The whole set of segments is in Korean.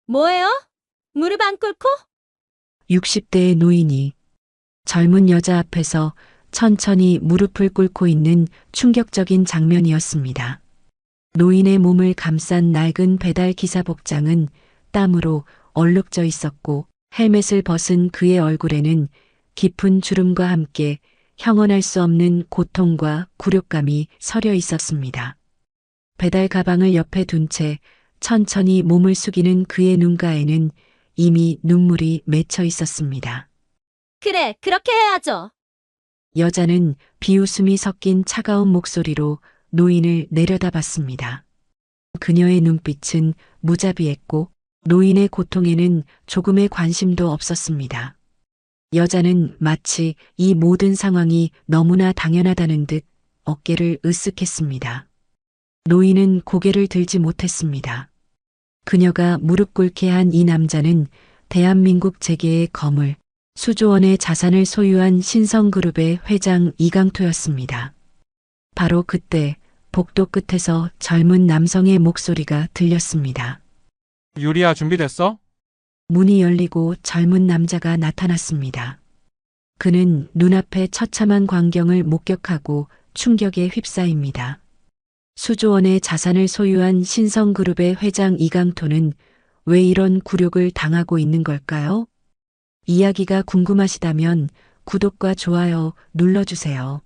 뭐예요? 무릎 안 꿇고? 60대의 노인이 젊은 여자 앞에서 천천히 무릎을 꿇고 있는 충격적인 장면이었습니다. 노인의 몸을 감싼 낡은 배달 기사 복장은 땀으로 얼룩져 있었고 헬멧을 벗은 그의 얼굴에는 깊은 주름과 함께 형언할 수 없는 고통과 굴욕감이 서려 있었습니다. 배달 가방을 옆에 둔 채 천천히 몸을 숙이는 그의 눈가에는 이미 눈물이 맺혀 있었습니다. 그래, 그렇게 해야죠. 여자는 비웃음이 섞인 차가운 목소리로 노인을 내려다봤습니다. 그녀의 눈빛은 무자비했고 노인의 고통에는 조금의 관심도 없었습니다. 여자는 마치 이 모든 상황이 너무나 당연하다는 듯 어깨를 으쓱했습니다. 노인은 고개를 들지 못했습니다. 그녀가 무릎 꿇게 한 이 남자는 대한민국 재계의 거물, 수조 원의 자산을 소유한 신성그룹의 회장 이강토였습니다. 바로 그때 복도 끝에서 젊은 남성의 목소리가 들렸습니다. 유리야, 준비됐어? 문이 열리고 젊은 남자가 나타났습니다. 그는 눈앞의 처참한 광경을 목격하고 충격에 휩싸입니다. 수조 원의 자산을 소유한 신성그룹의 회장 이강토는 왜 이런 굴욕을 당하고 있는 걸까요? 이야기가 궁금하시다면 구독과 좋아요 눌러주세요.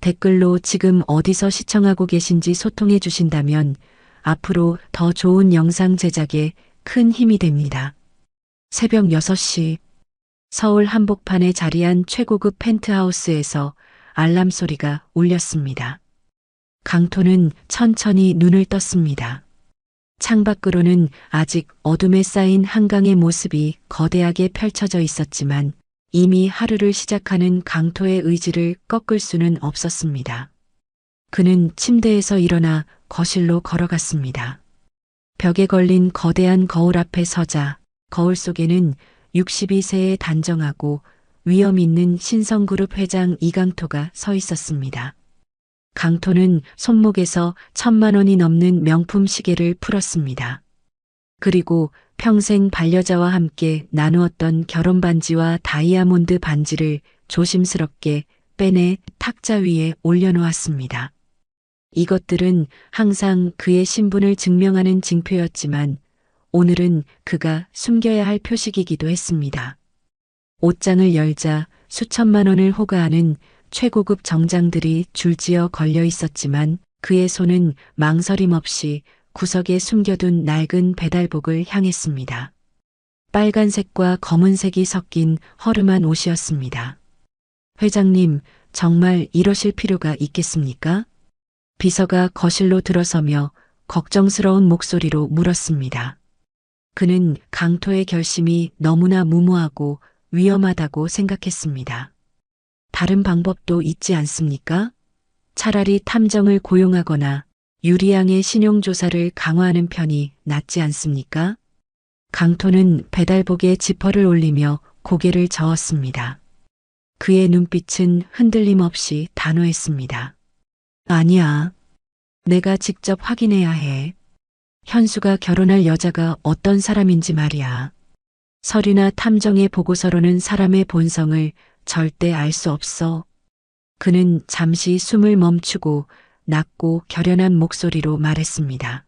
댓글로 지금 어디서 시청하고 계신지 소통해 주신다면 앞으로 더 좋은 영상 제작에 큰 힘이 됩니다. 새벽 6시 서울 한복판에 자리한 최고급 펜트하우스에서 알람 소리가 울렸습니다. 강토는 천천히 눈을 떴습니다. 창밖으로는 아직 어둠에 쌓인 한강의 모습이 거대하게 펼쳐져 있었지만 이미 하루를 시작하는 강토의 의지를 꺾을 수는 없었습니다. 그는 침대에서 일어나 거실로 걸어갔습니다. 벽에 걸린 거대한 거울 앞에 서자 거울 속에는 62세의 단정하고 위엄 있는 신성그룹 회장 이강토가 서 있었습니다. 강토는 손목에서 1,000만 원이 넘는 명품 시계를 풀었습니다. 그리고 평생 반려자와 함께 나누었던 결혼 반지와 다이아몬드 반지를 조심스럽게 빼내 탁자 위에 올려놓았습니다. 이것들은 항상 그의 신분을 증명하는 징표였지만 오늘은 그가 숨겨야 할 표식이기도 했습니다. 옷장을 열자 수천만 원을 호가하는 최고급 정장들이 줄지어 걸려 있었지만 그의 손은 망설임 없이 구석에 숨겨둔 낡은 배달복을 향했습니다. 빨간색과 검은색이 섞인 허름한 옷이었습니다. 회장님, 정말 이러실 필요가 있겠습니까? 비서가 거실로 들어서며 걱정스러운 목소리로 물었습니다. 그는 강토의 결심이 너무나 무모하고 위험하다고 생각했습니다. 다른 방법도 있지 않습니까? 차라리 탐정을 고용하거나 유리양의 신용조사를 강화하는 편이 낫지 않습니까? 강토는 배달복에 지퍼를 올리며 고개를 저었습니다. 그의 눈빛은 흔들림 없이 단호했습니다. 아니야. 내가 직접 확인해야 해. 현수가 결혼할 여자가 어떤 사람인지 말이야. 서류나 탐정의 보고서로는 사람의 본성을 절대 알 수 없어. 그는 잠시 숨을 멈추고 낮고 결연한 목소리로 말했습니다.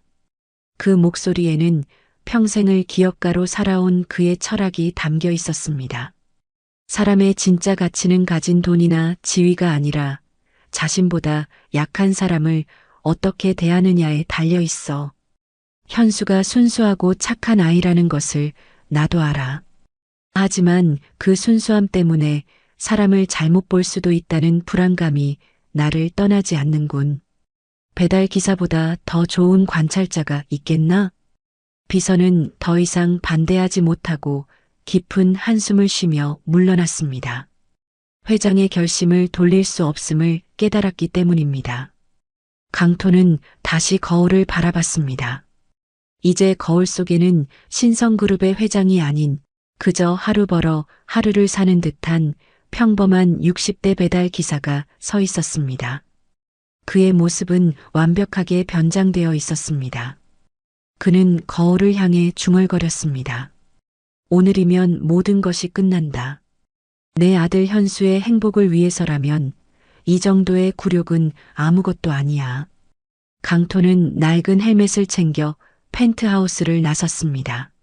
그 목소리에는 평생을 기업가로 살아온 그의 철학이 담겨 있었습니다. 사람의 진짜 가치는 가진 돈이나 지위가 아니라 자신보다 약한 사람을 어떻게 대하느냐에 달려 있어. 현수가 순수하고 착한 아이라는 것을 나도 알아. 하지만 그 순수함 때문에 사람을 잘못 볼 수도 있다는 불안감이 나를 떠나지 않는군. 배달 기사보다 더 좋은 관찰자가 있겠나? 비서는 더 이상 반대하지 못하고 깊은 한숨을 쉬며 물러났습니다. 회장의 결심을 돌릴 수 없음을 깨달았기 때문입니다. 강토는 다시 거울을 바라봤습니다. 이제 거울 속에는 신성그룹의 회장이 아닌 그저 하루 벌어 하루를 사는 듯한 평범한 60대 배달 기사가 서 있었습니다. 그의 모습은 완벽하게 변장되어 있었습니다. 그는 거울을 향해 중얼거렸습니다. 오늘이면 모든 것이 끝난다. 내 아들 현수의 행복을 위해서라면 이 정도의 굴욕은 아무것도 아니야. 강토는 낡은 헬멧을 챙겨 펜트하우스를 나섰습니다.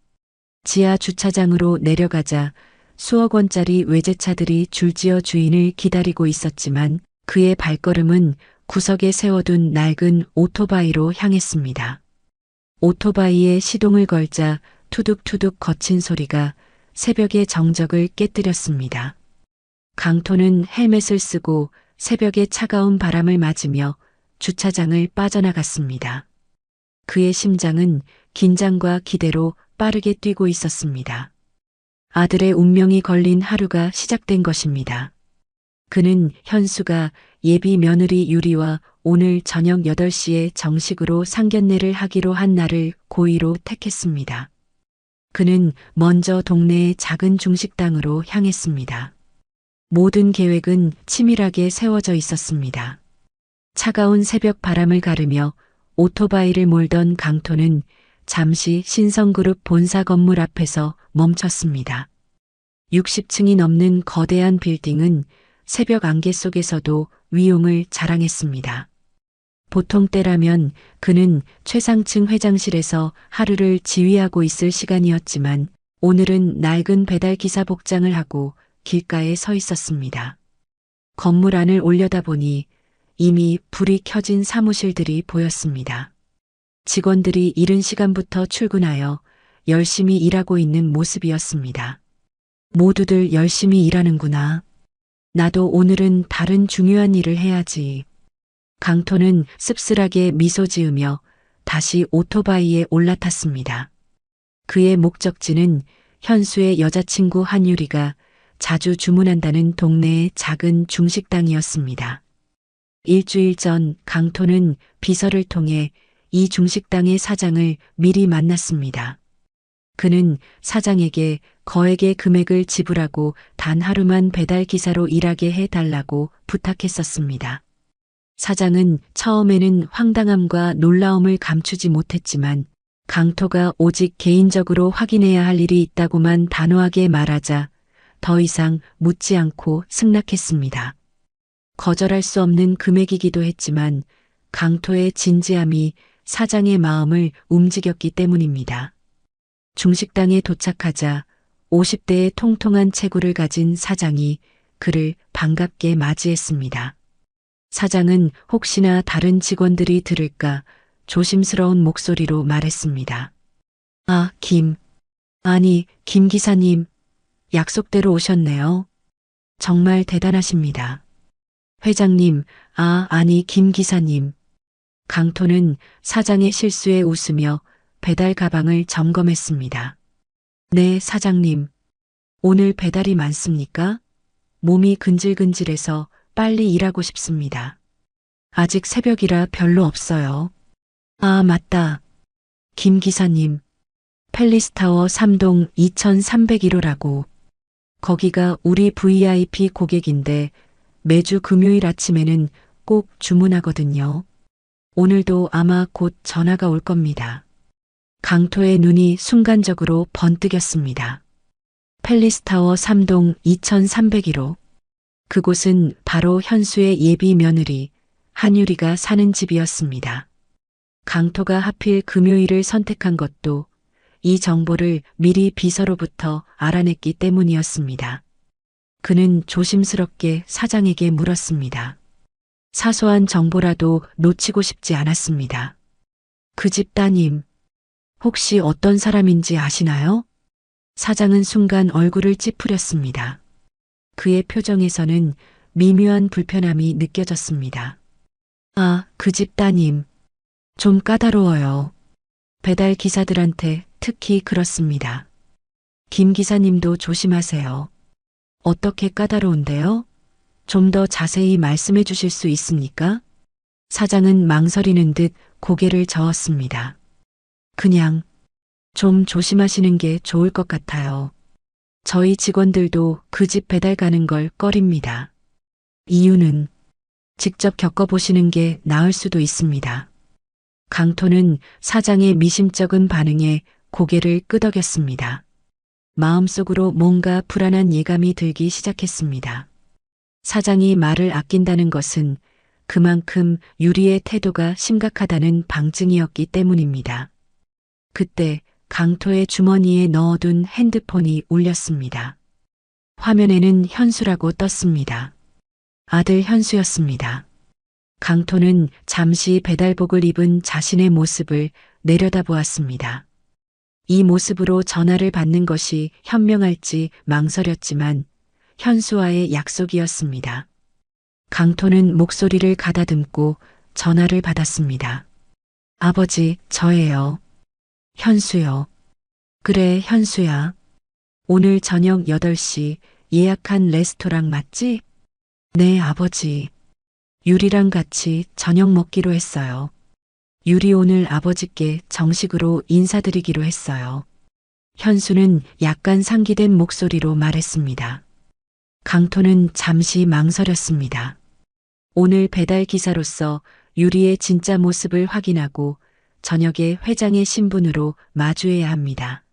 지하 주차장으로 내려가자 수억 원짜리 외제차들이 줄지어 주인을 기다리고 있었지만 그의 발걸음은 구석에 세워둔 낡은 오토바이로 향했습니다. 오토바이에 시동을 걸자 투둑투둑 거친 소리가 새벽의 정적을 깨뜨렸습니다. 강토는 헬멧을 쓰고 새벽의 차가운 바람을 맞으며 주차장을 빠져나갔습니다. 그의 심장은 긴장과 기대로 빠르게 뛰고 있었습니다. 아들의 운명이 걸린 하루가 시작된 것입니다. 그는 현수가 예비 며느리 유리와 오늘 저녁 8시에 정식으로 상견례를 하기로 한 날을 고의로 택했습니다. 그는 먼저 동네의 작은 중식당으로 향했습니다. 모든 계획은 치밀하게 세워져 있었습니다. 차가운 새벽 바람을 가르며 오토바이를 몰던 강토는 잠시 신성그룹 본사 건물 앞에서 멈췄습니다. 60층이 넘는 거대한 빌딩은 새벽 안개 속에서도 위용을 자랑했습니다. 보통 때라면 그는 최상층 회장실에서 하루를 지휘하고 있을 시간이었지만 오늘은 낡은 배달기사 복장을 하고 길가에 서 있었습니다. 건물 안을 올려다보니 이미 불이 켜진 사무실들이 보였습니다. 직원들이 이른 시간부터 출근하여 열심히 일하고 있는 모습이었습니다. 모두들 열심히 일하는구나. 나도 오늘은 다른 중요한 일을 해야지. 강토는 씁쓸하게 미소 지으며 다시 오토바이에 올라탔습니다. 그의 목적지는 현수의 여자친구 한유리가 자주 주문한다는 동네의 작은 중식당이었습니다. 일주일 전 강토는 비서를 통해 이 중식당의 사장을 미리 만났습니다. 그는 사장에게 거액의 금액을 지불하고 단 하루만 배달 기사로 일하게 해달라고 부탁했었습니다. 사장은 처음에는 황당함과 놀라움을 감추지 못했지만 강토가 오직 개인적으로 확인해야 할 일이 있다고만 단호하게 말하자 더 이상 묻지 않고 승낙했습니다. 거절할 수 없는 금액이기도 했지만 강토의 진지함이 사장의 마음을 움직였기 때문입니다. 중식당에 도착하자 50대의 통통한 체구를 가진 사장이 그를 반갑게 맞이했습니다. 사장은 혹시나 다른 직원들이 들을까 조심스러운 목소리로 말했습니다. 김 기사님, 약속대로 오셨네요. 정말 대단하십니다. 회장님, 김 기사님. 강토는 사장의 실수에 웃으며 배달 가방을 점검했습니다. 네, 사장님. 오늘 배달이 많습니까? 몸이 근질근질해서 빨리 일하고 싶습니다. 아직 새벽이라 별로 없어요. 맞다. 김 기사님. 팰리스타워 3동 2301호라고. 거기가 우리 VIP 고객인데 매주 금요일 아침에는 꼭 주문하거든요. 오늘도 아마 곧 전화가 올 겁니다. 강토의 눈이 순간적으로 번뜩였습니다. 팰리스타워 3동 2301호. 그곳은 바로 현수의 예비 며느리 한유리가 사는 집이었습니다. 강토가 하필 금요일을 선택한 것도 이 정보를 미리 비서로부터 알아냈기 때문이었습니다. 그는 조심스럽게 사장에게 물었습니다. 사소한 정보라도 놓치고 싶지 않았습니다. 그 집 따님, 혹시 어떤 사람인지 아시나요? 사장은 순간 얼굴을 찌푸렸습니다. 그의 표정에서는 미묘한 불편함이 느껴졌습니다. 그 집 따님, 좀 까다로워요. 배달 기사들한테 특히 그렇습니다. 김 기사님도 조심하세요. 어떻게 까다로운데요? 좀 더 자세히 말씀해 주실 수 있습니까? 사장은 망설이는 듯 고개를 저었습니다. 그냥 좀 조심하시는 게 좋을 것 같아요. 저희 직원들도 그 집 배달 가는 걸 꺼립니다. 이유는 직접 겪어보시는 게 나을 수도 있습니다. 강토는 사장의 미심쩍은 반응에 고개를 끄덕였습니다. 마음속으로 뭔가 불안한 예감이 들기 시작했습니다. 사장이 말을 아낀다는 것은 그만큼 유리의 태도가 심각하다는 방증이었기 때문입니다. 그때 강토의 주머니에 넣어둔 핸드폰이 울렸습니다. 화면에는 현수라고 떴습니다. 아들 현수였습니다. 강토는 잠시 배달복을 입은 자신의 모습을 내려다보았습니다. 이 모습으로 전화를 받는 것이 현명할지 망설였지만 현수와의 약속이었습니다. 강토는 목소리를 가다듬고 전화를 받았습니다. 아버지, 저예요. 현수요. 그래, 현수야. 오늘 저녁 8시 예약한 레스토랑 맞지? 네, 아버지. 유리랑 같이 저녁 먹기로 했어요. 유리 오늘 아버지께 정식으로 인사드리기로 했어요. 현수는 약간 상기된 목소리로 말했습니다. 강토는 잠시 망설였습니다. 오늘 배달 기사로서 유리의 진짜 모습을 확인하고 저녁에 회장의 신분으로 마주해야 합니다.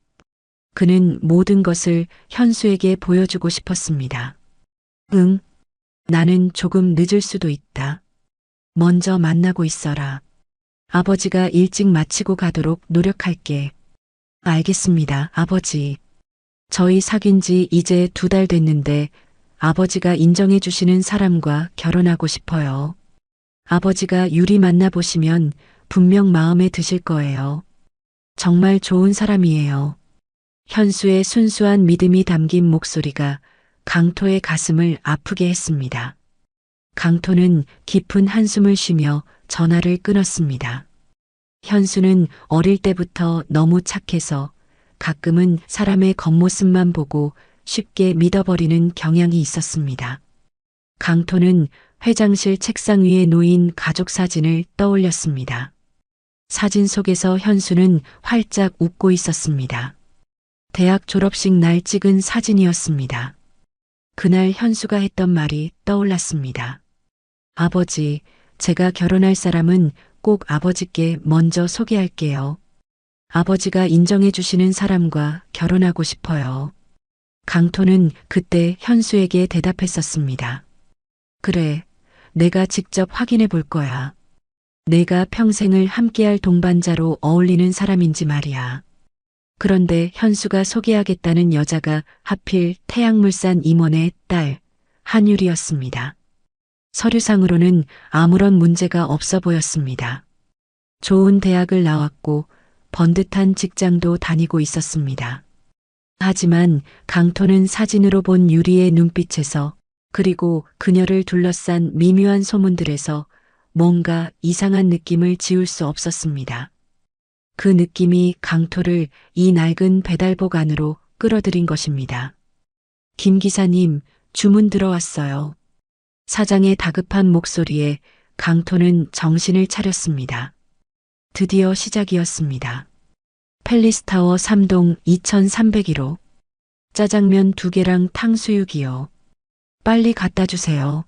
그는 모든 것을 현수에게 보여주고 싶었습니다. 응, 나는 조금 늦을 수도 있다. 먼저 만나고 있어라. 아버지가 일찍 마치고 가도록 노력할게. 알겠습니다, 아버지. 저희 사귄 지 이제 2달 됐는데 아버지가 인정해 주시는 사람과 결혼하고 싶어요. 아버지가 유리 만나보시면 분명 마음에 드실 거예요. 정말 좋은 사람이에요. 현수의 순수한 믿음이 담긴 목소리가 강토의 가슴을 아프게 했습니다. 강토는 깊은 한숨을 쉬며 전화를 끊었습니다. 현수는 어릴 때부터 너무 착해서 가끔은 사람의 겉모습만 보고 쉽게 믿어버리는 경향이 있었습니다. 강토는 회장실 책상 위에 놓인 가족 사진을 떠올렸습니다. 사진 속에서 현수는 활짝 웃고 있었습니다. 대학 졸업식 날 찍은 사진이었습니다. 그날 현수가 했던 말이 떠올랐습니다. 아버지, 제가 결혼할 사람은 꼭 아버지께 먼저 소개할게요. 아버지가 인정해 주시는 사람과 결혼하고 싶어요. 강토는 그때 현수에게 대답했었습니다. 그래, 내가 직접 확인해 볼 거야. 내가 평생을 함께할 동반자로 어울리는 사람인지 말이야. 그런데 현수가 소개하겠다는 여자가 하필 태양물산 임원의 딸, 한유리였습니다. 서류상으로는 아무런 문제가 없어 보였습니다. 좋은 대학을 나왔고 번듯한 직장도 다니고 있었습니다. 하지만 강토는 사진으로 본 유리의 눈빛에서 그리고 그녀를 둘러싼 미묘한 소문들에서 뭔가 이상한 느낌을 지울 수 없었습니다. 그 느낌이 강토를 이 낡은 배달복 안으로 끌어들인 것입니다. 김 기사님, 주문 들어왔어요. 사장의 다급한 목소리에 강토는 정신을 차렸습니다. 드디어 시작이었습니다. 팰리스타워 3동 2301호. 짜장면 2개랑 탕수육이요. 빨리 갖다 주세요.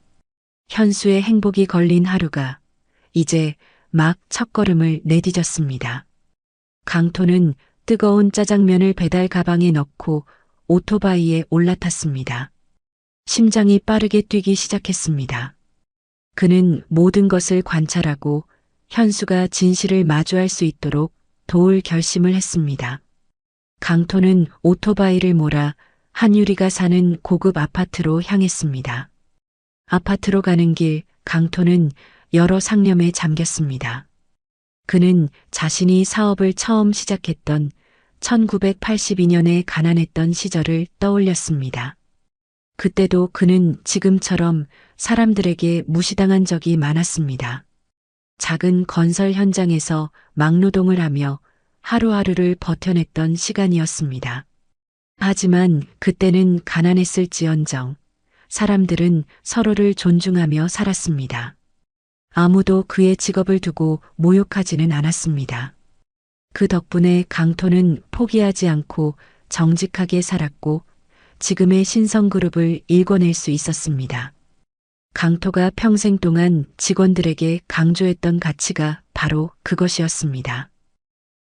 현수의 행복이 걸린 하루가 이제 막 첫걸음을 내디뎠습니다. 강토는 뜨거운 짜장면을 배달 가방에 넣고 오토바이에 올라탔습니다. 심장이 빠르게 뛰기 시작했습니다. 그는 모든 것을 관찰하고 현수가 진실을 마주할 수 있도록 도울 결심을 했습니다. 강토는 오토바이를 몰아 한유리가 사는 고급 아파트로 향했습니다. 아파트로 가는 길 강토는 여러 상념에 잠겼습니다. 그는 자신이 사업을 처음 시작했던 1982년에 가난했던 시절을 떠올렸습니다. 그때도 그는 지금처럼 사람들에게 무시당한 적이 많았습니다. 작은 건설 현장에서 막노동을 하며 하루하루를 버텨냈던 시간이었습니다. 하지만 그때는 가난했을지언정 사람들은 서로를 존중하며 살았습니다. 아무도 그의 직업을 두고 모욕하지는 않았습니다. 그 덕분에 강토는 포기하지 않고 정직하게 살았고 지금의 신성그룹을 일궈낼 수 있었습니다. 강토가 평생 동안 직원들에게 강조했던 가치가 바로 그것이었습니다.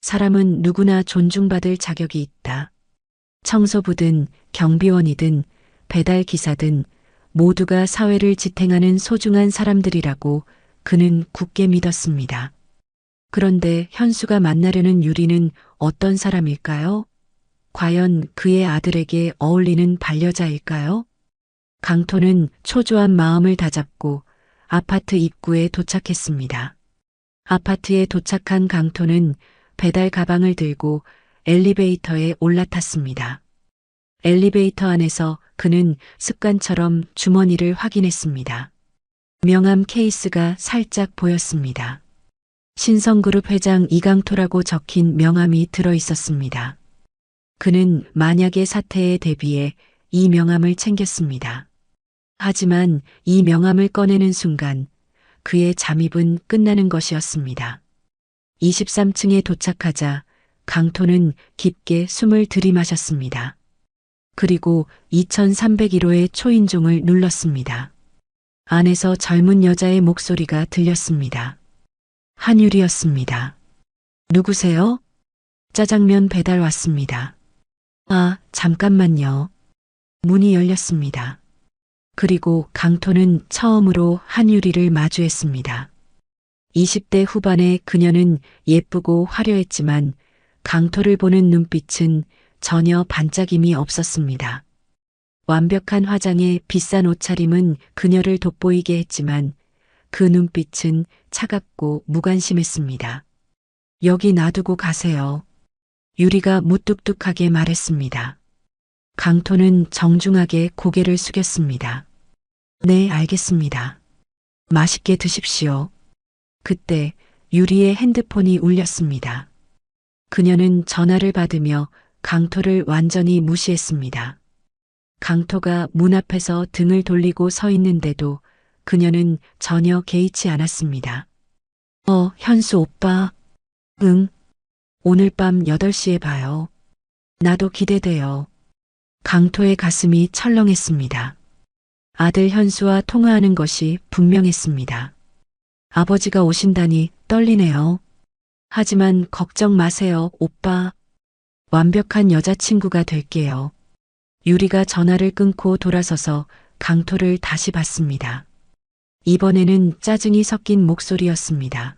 사람은 누구나 존중받을 자격이 있다. 청소부든 경비원이든 배달 기사든 모두가 사회를 지탱하는 소중한 사람들이라고 그는 굳게 믿었습니다. 그런데 현수가 만나려는 유리는 어떤 사람일까요? 과연 그의 아들에게 어울리는 반려자일까요? 강토는 초조한 마음을 다잡고 아파트 입구에 도착했습니다. 아파트에 도착한 강토는 배달 가방을 들고 엘리베이터에 올라탔습니다. 엘리베이터 안에서 그는 습관처럼 주머니를 확인했습니다. 명함 케이스가 살짝 보였습니다. 신성그룹 회장 이강토라고 적힌 명함이 들어 있었습니다. 그는 만약의 사태에 대비해 이 명함을 챙겼습니다. 하지만 이 명함을 꺼내는 순간 그의 잠입은 끝나는 것이었습니다. 23층에 도착하자 강토는 깊게 숨을 들이마셨습니다. 그리고 2301호의 초인종을 눌렀습니다. 안에서 젊은 여자의 목소리가 들렸습니다. 한유리였습니다. 누구세요? 짜장면 배달 왔습니다. 아, 잠깐만요. 문이 열렸습니다. 그리고 강토는 처음으로 한유리를 마주했습니다. 20대 후반의 그녀는 예쁘고 화려했지만 강토를 보는 눈빛은 전혀 반짝임이 없었습니다. 완벽한 화장에 비싼 옷차림은 그녀를 돋보이게 했지만 그 눈빛은 차갑고 무관심했습니다. 여기 놔두고 가세요. 유리가 무뚝뚝하게 말했습니다. 강토는 정중하게 고개를 숙였습니다. 네, 알겠습니다. 맛있게 드십시오. 그때 유리의 핸드폰이 울렸습니다. 그녀는 전화를 받으며 강토를 완전히 무시했습니다. 강토가 문 앞에서 등을 돌리고 서 있는데도 그녀는 전혀 개의치 않았습니다. 현수 오빠. 응. 오늘 밤 8시에 봐요. 나도 기대돼요. 강토의 가슴이 철렁했습니다. 아들 현수와 통화하는 것이 분명했습니다. 아버지가 오신다니 떨리네요. 하지만 걱정 마세요, 오빠. 완벽한 여자친구가 될게요. 유리가 전화를 끊고 돌아서서 강토를 다시 봤습니다. 이번에는 짜증이 섞인 목소리였습니다.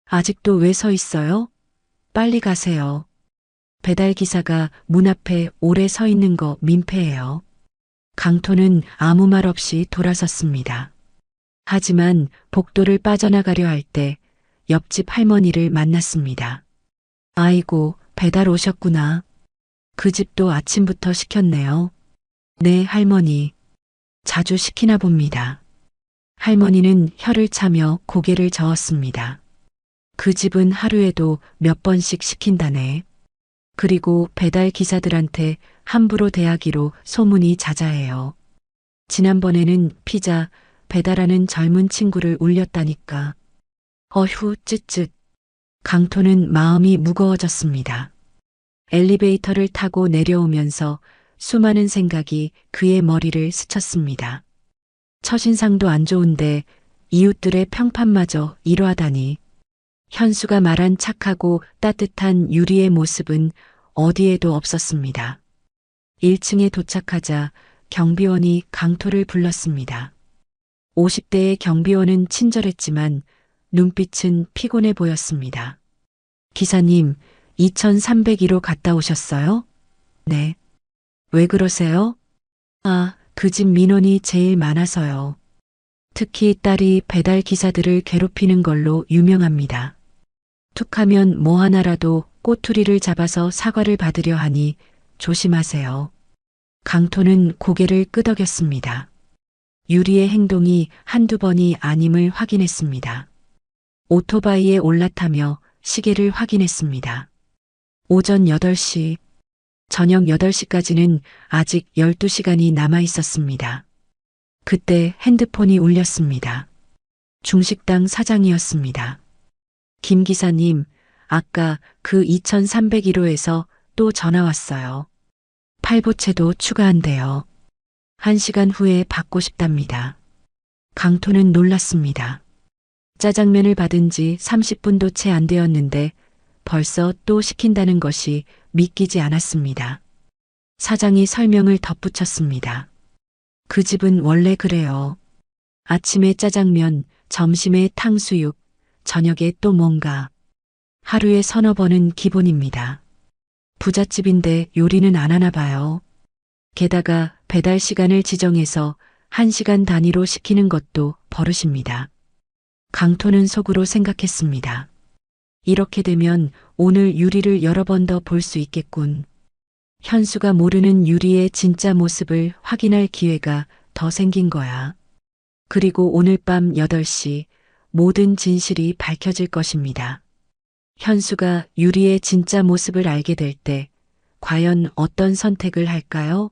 아직도 왜 서 있어요? 빨리 가세요. 배달 기사가 문 앞에 오래 서 있는 거 민폐예요. 강토는 아무 말 없이 돌아섰습니다. 하지만 복도를 빠져나가려 할 때 옆집 할머니를 만났습니다. 아이고, 배달 오셨구나. 그 집도 아침부터 시켰네요. 네, 할머니. 자주 시키나 봅니다. 할머니는 혀를 차며 고개를 저었습니다. 그 집은 하루에도 몇 번씩 시킨다네. 그리고 배달 기사들한테 함부로 대하기로 소문이 자자해요. 지난번에는 피자 배달하는 젊은 친구를 울렸다니까. 어휴, 쯧쯧. 강토는 마음이 무거워졌습니다. 엘리베이터를 타고 내려오면서 수많은 생각이 그의 머리를 스쳤습니다. 첫인상도 안 좋은데 이웃들의 평판마저 이러하다니. 현수가 말한 착하고 따뜻한 유리의 모습은 어디에도 없었습니다. 1층에 도착하자 경비원이 강토를 불렀습니다. 50대의 경비원은 친절했지만 눈빛은 피곤해 보였습니다. 기사님, 2301호 갔다 오셨어요? 네. 왜 그러세요? 아, 그 집 민원이 제일 많아서요. 특히 딸이 배달 기사들을 괴롭히는 걸로 유명합니다. 툭하면 뭐 하나라도 꼬투리를 잡아서 사과를 받으려 하니 조심하세요. 강토는 고개를 끄덕였습니다. 유리의 행동이 한두 번이 아님을 확인했습니다. 오토바이에 올라타며 시계를 확인했습니다. 오전 8시, 저녁 8시까지는 아직 12시간이 남아 있었습니다. 그때 핸드폰이 울렸습니다. 중식당 사장이었습니다. 김 기사님, 아까 그 2301호에서 또 전화 왔어요. 팔보채도 추가한대요. 1시간 후에 받고 싶답니다. 강토는 놀랐습니다. 짜장면을 받은 지 30분도 채 안 되었는데 벌써 또 시킨다는 것이 믿기지 않았습니다. 사장이 설명을 덧붙였습니다. 그 집은 원래 그래요. 아침에 짜장면, 점심에 탕수육, 저녁에 또 뭔가. 하루에 서너 번은 기본입니다. 부잣집인데 요리는 안 하나 봐요. 게다가 배달 시간을 지정해서 1시간 단위로 시키는 것도 버릇입니다. 강토는 속으로 생각했습니다. 이렇게 되면 오늘 유리를 여러 번 더 볼 수 있겠군. 현수가 모르는 유리의 진짜 모습을 확인할 기회가 더 생긴 거야. 그리고 오늘 밤 8시 모든 진실이 밝혀질 것입니다. 현수가 유리의 진짜 모습을 알게 될 때 과연 어떤 선택을 할까요?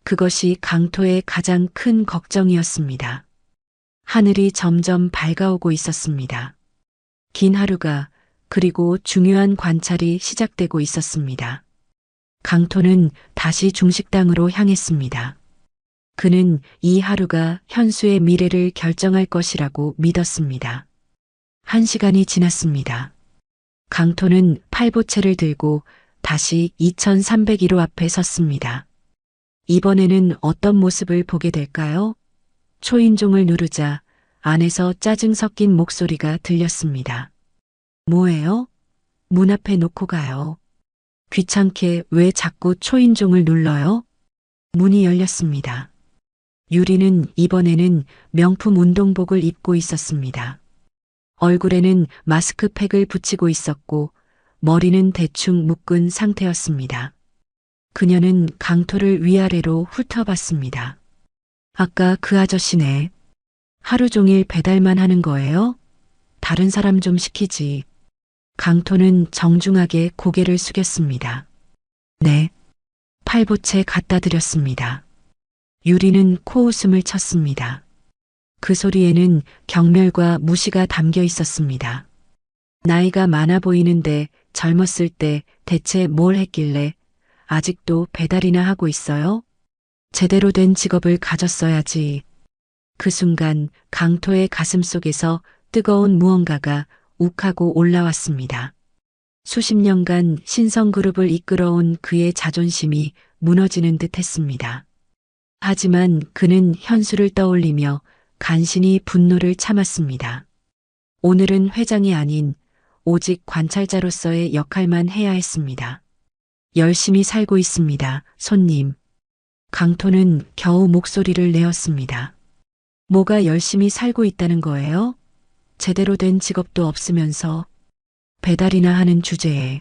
그것이 강토의 가장 큰 걱정이었습니다. 하늘이 점점 밝아오고 있었습니다. 긴 하루가 그리고 중요한 관찰이 시작되고 있었습니다. 강토는 다시 중식당으로 향했습니다. 그는 이 하루가 현수의 미래를 결정할 것이라고 믿었습니다. 1시간이 지났습니다. 강토는 팔보채를 들고 다시 2301호 앞에 섰습니다. 이번에는 어떤 모습을 보게 될까요? 초인종을 누르자 안에서 짜증 섞인 목소리가 들렸습니다. 뭐예요? 문 앞에 놓고 가요. 귀찮게 왜 자꾸 초인종을 눌러요? 문이 열렸습니다. 유리는 이번에는 명품 운동복을 입고 있었습니다. 얼굴에는 마스크팩을 붙이고 있었고 머리는 대충 묶은 상태였습니다. 그녀는 강토를 위아래로 훑어봤습니다. 아까 그 아저씨네. 하루 종일 배달만 하는 거예요? 다른 사람 좀 시키지. 강토는 정중하게 고개를 숙였습니다. 네. 팔보채 갖다 드렸습니다. 유리는 코웃음을 쳤습니다. 그 소리에는 경멸과 무시가 담겨 있었습니다. 나이가 많아 보이는데 젊었을 때 대체 뭘 했길래 아직도 배달이나 하고 있어요? 제대로 된 직업을 가졌어야지. 그 순간 강토의 가슴 속에서 뜨거운 무언가가 욱하고 올라왔습니다. 수십 년간 신성그룹을 이끌어온 그의 자존심이 무너지는 듯 했습니다. 하지만 그는 현수를 떠올리며 간신히 분노를 참았습니다. 오늘은 회장이 아닌 오직 관찰자로서의 역할만 해야 했습니다. 열심히 살고 있습니다, 손님. 강토는 겨우 목소리를 내었습니다. 뭐가 열심히 살고 있다는 거예요? 제대로 된 직업도 없으면서 배달이나 하는 주제에.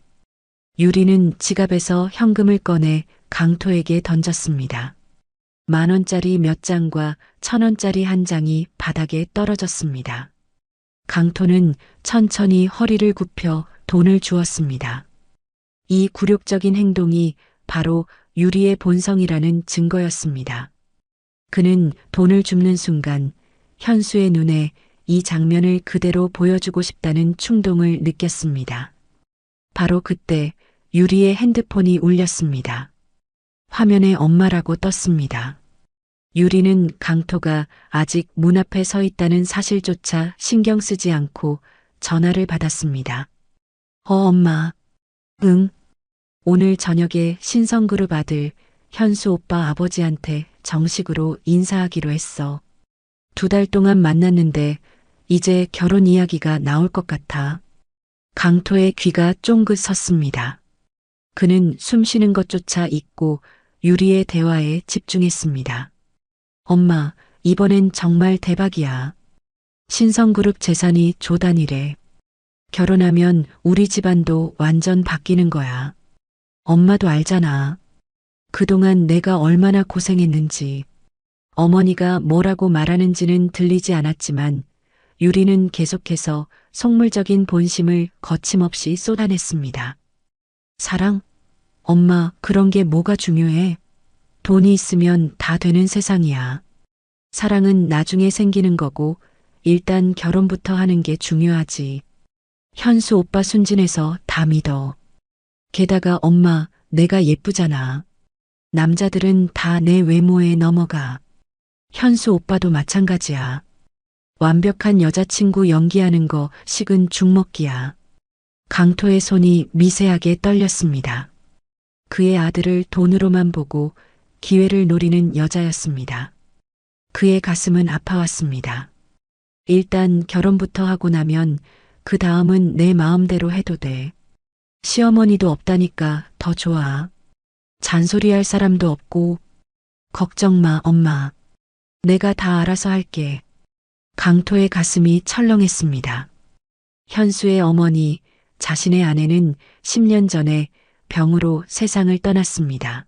유리는 지갑에서 현금을 꺼내 강토에게 던졌습니다. 10,000원짜리 몇 장과 1,000원짜리 한 장이 바닥에 떨어졌습니다. 강토는 천천히 허리를 굽혀 돈을 주었습니다. 이 굴욕적인 행동이 바로 유리의 본성이라는 증거였습니다. 그는 돈을 줍는 순간 현수의 눈에 이 장면을 그대로 보여주고 싶다는 충동을 느꼈습니다. 바로 그때 유리의 핸드폰이 울렸습니다. 화면에 엄마라고 떴습니다. 유리는 강토가 아직 문 앞에 서 있다는 사실조차 신경 쓰지 않고 전화를 받았습니다. 엄마. 응. 오늘 저녁에 신성그룹 아들 현수 오빠 아버지한테 정식으로 인사하기로 했어. 2달 동안 만났는데 이제 결혼 이야기가 나올 것 같아. 강토의 귀가 쫑긋 섰습니다. 그는 숨 쉬는 것조차 잊고 유리의 대화에 집중했습니다. 엄마, 이번엔 정말 대박이야. 신성그룹 재산이 조 단위래. 결혼하면 우리 집안도 완전 바뀌는 거야. 엄마도 알잖아. 그동안 내가 얼마나 고생했는지. 어머니가 뭐라고 말하는지는 들리지 않았지만 유리는 계속해서 속물적인 본심을 거침없이 쏟아냈습니다. 사랑? 엄마, 그런 게 뭐가 중요해? 돈이 있으면 다 되는 세상이야. 사랑은 나중에 생기는 거고 일단 결혼부터 하는 게 중요하지. 현수 오빠 순진해서 다 믿어. 게다가 엄마, 내가 예쁘잖아. 남자들은 다 내 외모에 넘어가. 현수 오빠도 마찬가지야. 완벽한 여자친구 연기하는 거 식은 죽 먹기야. 강토의 손이 미세하게 떨렸습니다. 그의 아들을 돈으로만 보고 기회를 노리는 여자였습니다. 그의 가슴은 아파왔습니다. 일단 결혼부터 하고 나면 그 다음은 내 마음대로 해도 돼. 시어머니도 없다니까 더 좋아. 잔소리할 사람도 없고. 걱정 마, 엄마. 내가 다 알아서 할게. 강토의 가슴이 철렁했습니다. 현수의 어머니, 자신의 아내는 10년 전에 병으로 세상을 떠났습니다.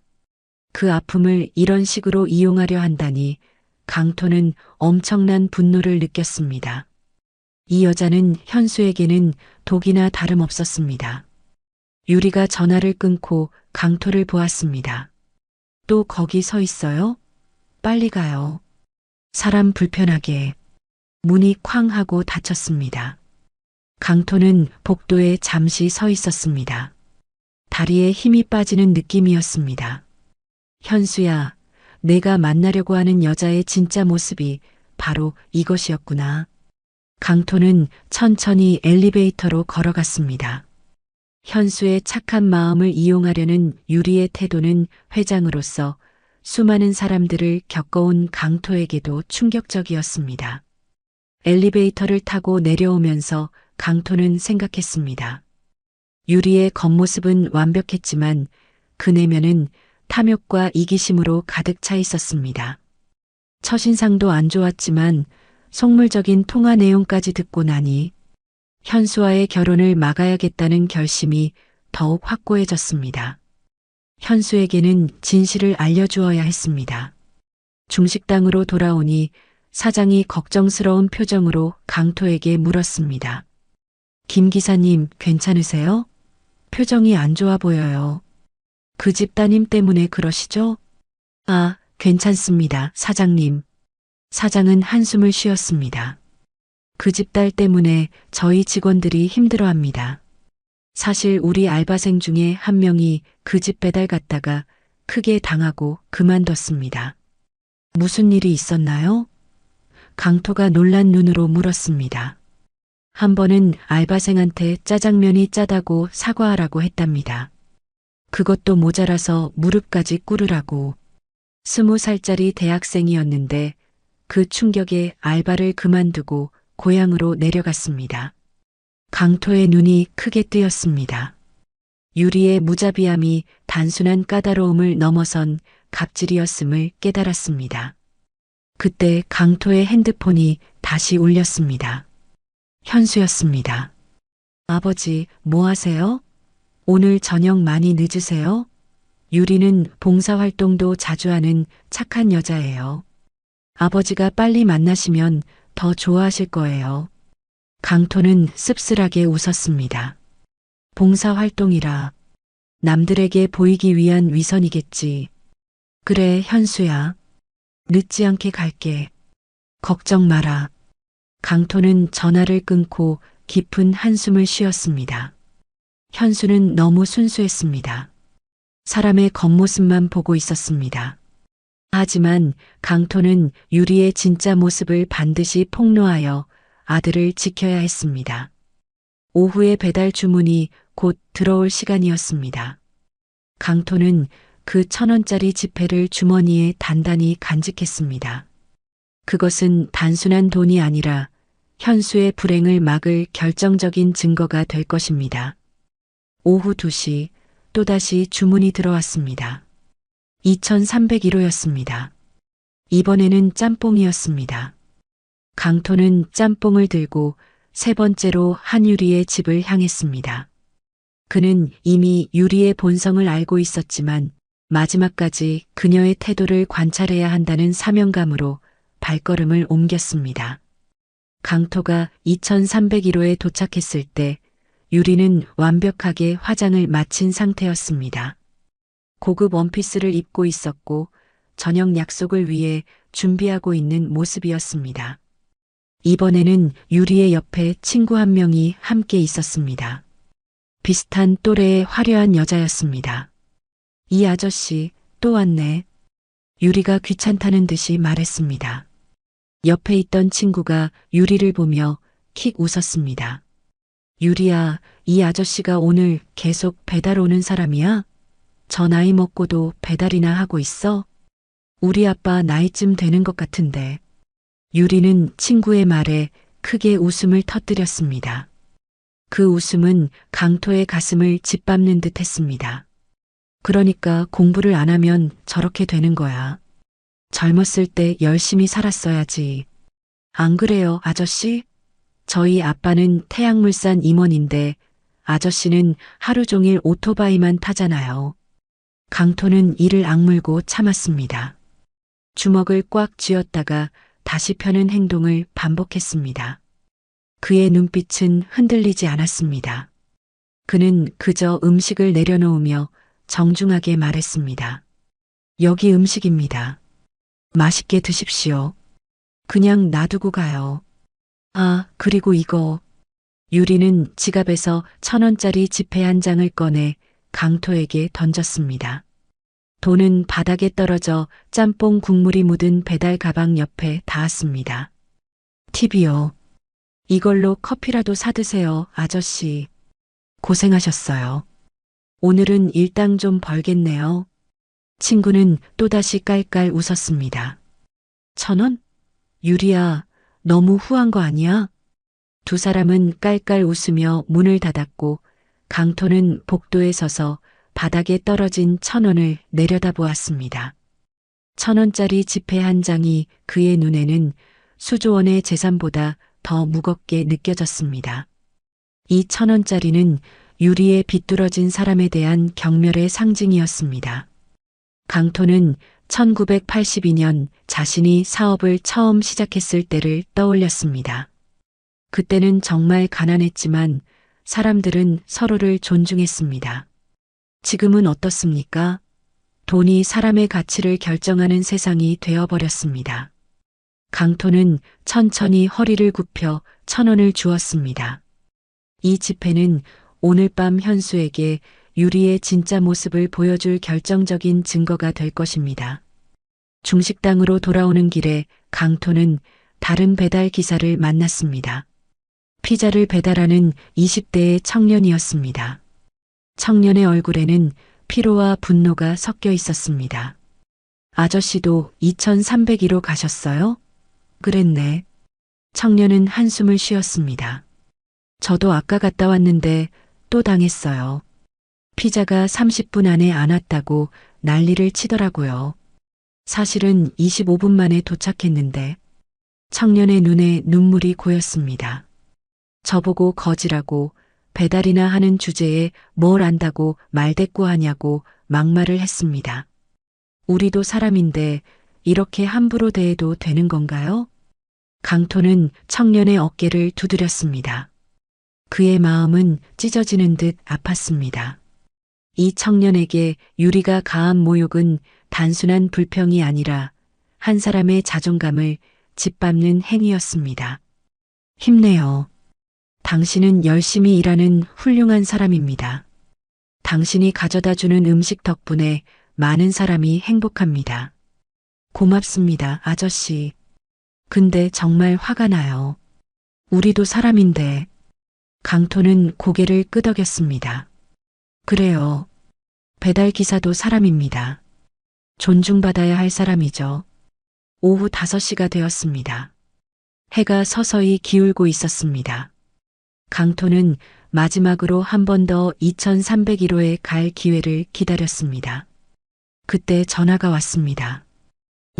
그 아픔을 이런 식으로 이용하려 한다니 강토는 엄청난 분노를 느꼈습니다. 이 여자는 현수에게는 독이나 다름없었습니다. 유리가 전화를 끊고 강토를 보았습니다. 또 거기 서 있어요? 빨리 가요. 사람 불편하게. 문이 쾅 하고 닫혔습니다. 강토는 복도에 잠시 서 있었습니다. 다리에 힘이 빠지는 느낌이었습니다. 현수야, 내가 만나려고 하는 여자의 진짜 모습이 바로 이것이었구나. 강토는 천천히 엘리베이터로 걸어갔습니다. 현수의 착한 마음을 이용하려는 유리의 태도는 회장으로서 수많은 사람들을 겪어온 강토에게도 충격적이었습니다. 엘리베이터를 타고 내려오면서 강토는 생각했습니다. 유리의 겉모습은 완벽했지만 그 내면은 탐욕과 이기심으로 가득 차 있었습니다. 첫인상도 안 좋았지만 속물적인 통화 내용까지 듣고 나니 현수와의 결혼을 막아야겠다는 결심이 더욱 확고해졌습니다. 현수에게는 진실을 알려주어야 했습니다. 중식당으로 돌아오니 사장이 걱정스러운 표정으로 강토에게 물었습니다. 김 기사님, 괜찮으세요? 표정이 안 좋아 보여요. 그 집 따님 때문에 그러시죠? 아, 괜찮습니다, 사장님. 사장은 한숨을 쉬었습니다. 그 집 딸 때문에 저희 직원들이 힘들어합니다. 사실 우리 알바생 중에 한 명이 그 집 배달 갔다가 크게 당하고 그만뒀습니다. 무슨 일이 있었나요? 강토가 놀란 눈으로 물었습니다. 한 번은 알바생한테 짜장면이 짜다고 사과하라고 했답니다. 그것도 모자라서 무릎까지 꿇으라고. 20살짜리 대학생이었는데 그 충격에 알바를 그만두고 고향으로 내려갔습니다. 강토의 눈이 크게 뜨였습니다. 유리의 무자비함이 단순한 까다로움을 넘어선 갑질이었음을 깨달았습니다. 그때 강토의 핸드폰이 다시 울렸습니다. 현수였습니다. 아버지, 뭐 하세요? 오늘 저녁 많이 늦으세요? 유리는 봉사활동도 자주 하는 착한 여자예요. 아버지가 빨리 만나시면 더 좋아하실 거예요. 강토는 씁쓸하게 웃었습니다. 봉사활동이라 남들에게 보이기 위한 위선이겠지. 그래, 현수야. 늦지 않게 갈게. 걱정 마라. 강토는 전화를 끊고 깊은 한숨을 쉬었습니다. 현수는 너무 순수했습니다. 사람의 겉모습만 보고 있었습니다. 하지만 강토는 유리의 진짜 모습을 반드시 폭로하여 아들을 지켜야 했습니다. 오후에 배달 주문이 곧 들어올 시간이었습니다. 강토는 그 1,000원짜리 지폐를 주머니에 단단히 간직했습니다. 그것은 단순한 돈이 아니라 현수의 불행을 막을 결정적인 증거가 될 것입니다. 오후 2시 또다시 주문이 들어왔습니다. 2,301호였습니다. 이번에는 짬뽕이었습니다. 강토는 짬뽕을 들고 세 번째로 한유리의 집을 향했습니다. 그는 이미 유리의 본성을 알고 있었지만 마지막까지 그녀의 태도를 관찰해야 한다는 사명감으로 발걸음을 옮겼습니다. 강토가 2,301호에 도착했을 때 유리는 완벽하게 화장을 마친 상태였습니다. 고급 원피스를 입고 있었고 저녁 약속을 위해 준비하고 있는 모습이었습니다. 이번에는 유리의 옆에 친구 한 명이 함께 있었습니다. 비슷한 또래의 화려한 여자였습니다. 이 아저씨 또 왔네. 유리가 귀찮다는 듯이 말했습니다. 옆에 있던 친구가 유리를 보며 킥 웃었습니다. 유리야, 이 아저씨가 오늘 계속 배달 오는 사람이야? 저 나이 먹고도 배달이나 하고 있어? 우리 아빠 나이쯤 되는 것 같은데. 유리는 친구의 말에 크게 웃음을 터뜨렸습니다. 그 웃음은 강토의 가슴을 짓밟는 듯 했습니다. 그러니까 공부를 안 하면 저렇게 되는 거야. 젊었을 때 열심히 살았어야지. 안 그래요, 아저씨? 저희 아빠는 태양물산 임원인데 아저씨는 하루 종일 오토바이만 타잖아요. 강토는 이를 악물고 참았습니다. 주먹을 꽉 쥐었다가 다시 펴는 행동을 반복했습니다. 그의 눈빛은 흔들리지 않았습니다. 그는 그저 음식을 내려놓으며 정중하게 말했습니다. 여기 음식입니다. 맛있게 드십시오. 그냥 놔두고 가요. 아, 그리고 이거. 유리는 지갑에서 1,000원짜리 지폐 한 장을 꺼내 강토에게 던졌습니다. 돈은 바닥에 떨어져 짬뽕 국물이 묻은 배달 가방 옆에 닿았습니다. 팁이요. 이걸로 커피라도 사드세요, 아저씨. 고생하셨어요. 오늘은 일당 좀 벌겠네요. 친구는 또다시 깔깔 웃었습니다. 1,000원? 유리야, 너무 후한 거 아니야? 두 사람은 깔깔 웃으며 문을 닫았고 강토는 복도에 서서 바닥에 떨어진 1,000원을 내려다보았습니다. 1,000원짜리 지폐 한 장이 그의 눈에는 수조원의 재산보다 더 무겁게 느껴졌습니다. 이 1,000원짜리는 유리에 비뚤어진 사람에 대한 경멸의 상징이었습니다. 강토는 1982년 자신이 사업을 처음 시작했을 때를 떠올렸습니다. 그때는 정말 가난했지만 사람들은 서로를 존중했습니다. 지금은 어떻습니까? 돈이 사람의 가치를 결정하는 세상이 되어버렸습니다. 강토는 천천히 허리를 굽혀 1,000원을 주었습니다. 이 지폐는 오늘 밤 현수에게 유리의 진짜 모습을 보여줄 결정적인 증거가 될 것입니다. 중식당으로 돌아오는 길에 강토는 다른 배달 기사를 만났습니다. 피자를 배달하는 20대의 청년이었습니다. 청년의 얼굴에는 피로와 분노가 섞여 있었습니다. 아저씨도 2,300위로 가셨어요? 그랬네. 청년은 한숨을 쉬었습니다. 저도 아까 갔다 왔는데 또 당했어요. 피자가 30분 안에 안 왔다고 난리를 치더라고요. 사실은 25분 만에 도착했는데 청년의 눈에 눈물이 고였습니다. 저보고 거지라고 배달이나 하는 주제에 뭘 안다고 말대꾸하냐고 막말을 했습니다. 우리도 사람인데 이렇게 함부로 대해도 되는 건가요? 강토는 청년의 어깨를 두드렸습니다. 그의 마음은 찢어지는 듯 아팠습니다. 이 청년에게 유리가 가한 모욕은 단순한 불평이 아니라 한 사람의 자존감을 짓밟는 행위였습니다. 힘내요. 당신은 열심히 일하는 훌륭한 사람입니다. 당신이 가져다 주는 음식 덕분에 많은 사람이 행복합니다. 고맙습니다, 아저씨. 근데 정말 화가 나요. 우리도 사람인데. 강토는 고개를 끄덕였습니다. 그래요. 배달 기사도 사람입니다. 존중받아야 할 사람이죠. 오후 5시가 되었습니다. 해가 서서히 기울고 있었습니다. 강토는 마지막으로 한 번 더 2,301호에 갈 기회를 기다렸습니다. 그때 전화가 왔습니다.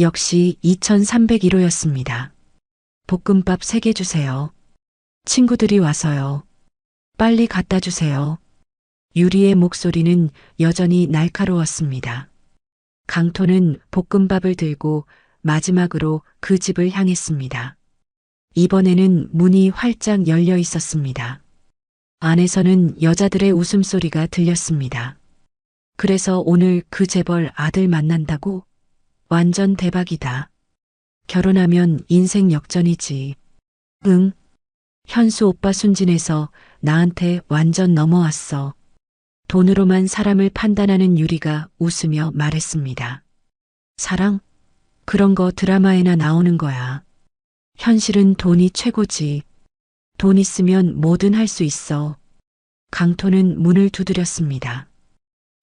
역시 2,301호였습니다. 볶음밥 3개 주세요. 친구들이 와서요. 빨리 갖다 주세요. 유리의 목소리는 여전히 날카로웠습니다. 강토는 볶음밥을 들고 마지막으로 그 집을 향했습니다. 이번에는 문이 활짝 열려 있었습니다. 안에서는 여자들의 웃음소리가 들렸습니다. 그래서 오늘 그 재벌 아들 만난다고? 완전 대박이다. 결혼하면 인생 역전이지. 응. 현수 오빠 순진해서 나한테 완전 넘어왔어. 돈으로만 사람을 판단하는 유리가 웃으며 말했습니다. 사랑? 그런 거 드라마에나 나오는 거야. 현실은 돈이 최고지. 돈 있으면 뭐든 할 수 있어. 강토는 문을 두드렸습니다.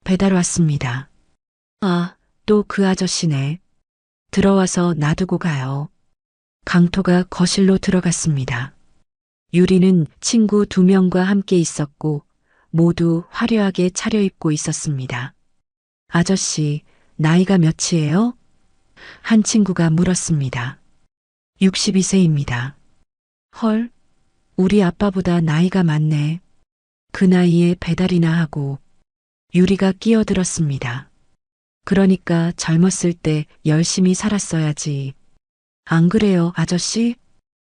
배달 왔습니다. 아, 또 그 아저씨네. 들어와서 놔두고 가요. 강토가 거실로 들어갔습니다. 유리는 친구 2명과 함께 있었고 모두 화려하게 차려입고 있었습니다. 아저씨, 나이가 몇이에요? 한 친구가 물었습니다. 62세입니다. 헐, 우리 아빠보다 나이가 많네. 그 나이에 배달이나 하고. 유리가 끼어들었습니다. 그러니까 젊었을 때 열심히 살았어야지. 안 그래요, 아저씨?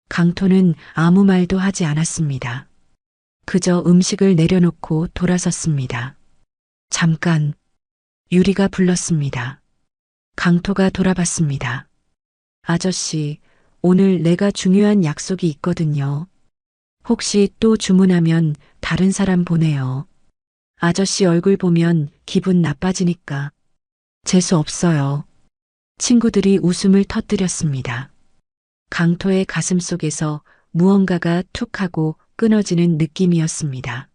강토는 아무 말도 하지 않았습니다. 그저 음식을 내려놓고 돌아섰습니다. 잠깐. 유리가 불렀습니다. 강토가 돌아봤습니다. 아저씨, 오늘 내가 중요한 약속이 있거든요. 혹시 또 주문하면 다른 사람 보내요. 아저씨 얼굴 보면 기분 나빠지니까. 재수 없어요. 친구들이 웃음을 터뜨렸습니다. 강토의 가슴 속에서 무언가가 툭 하고 끊어지는 느낌이었습니다.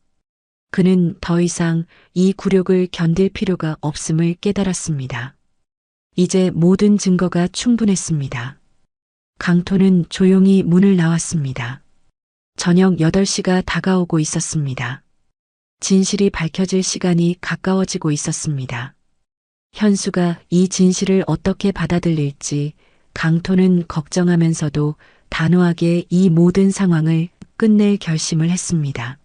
그는 더 이상 이 굴욕을 견딜 필요가 없음을 깨달았습니다. 이제 모든 증거가 충분했습니다. 강토는 조용히 문을 나왔습니다. 저녁 8시가 다가오고 있었습니다. 진실이 밝혀질 시간이 가까워지고 있었습니다. 현수가 이 진실을 어떻게 받아들일지 강토는 걱정하면서도 단호하게 이 모든 상황을 끝낼 결심을 했습니다.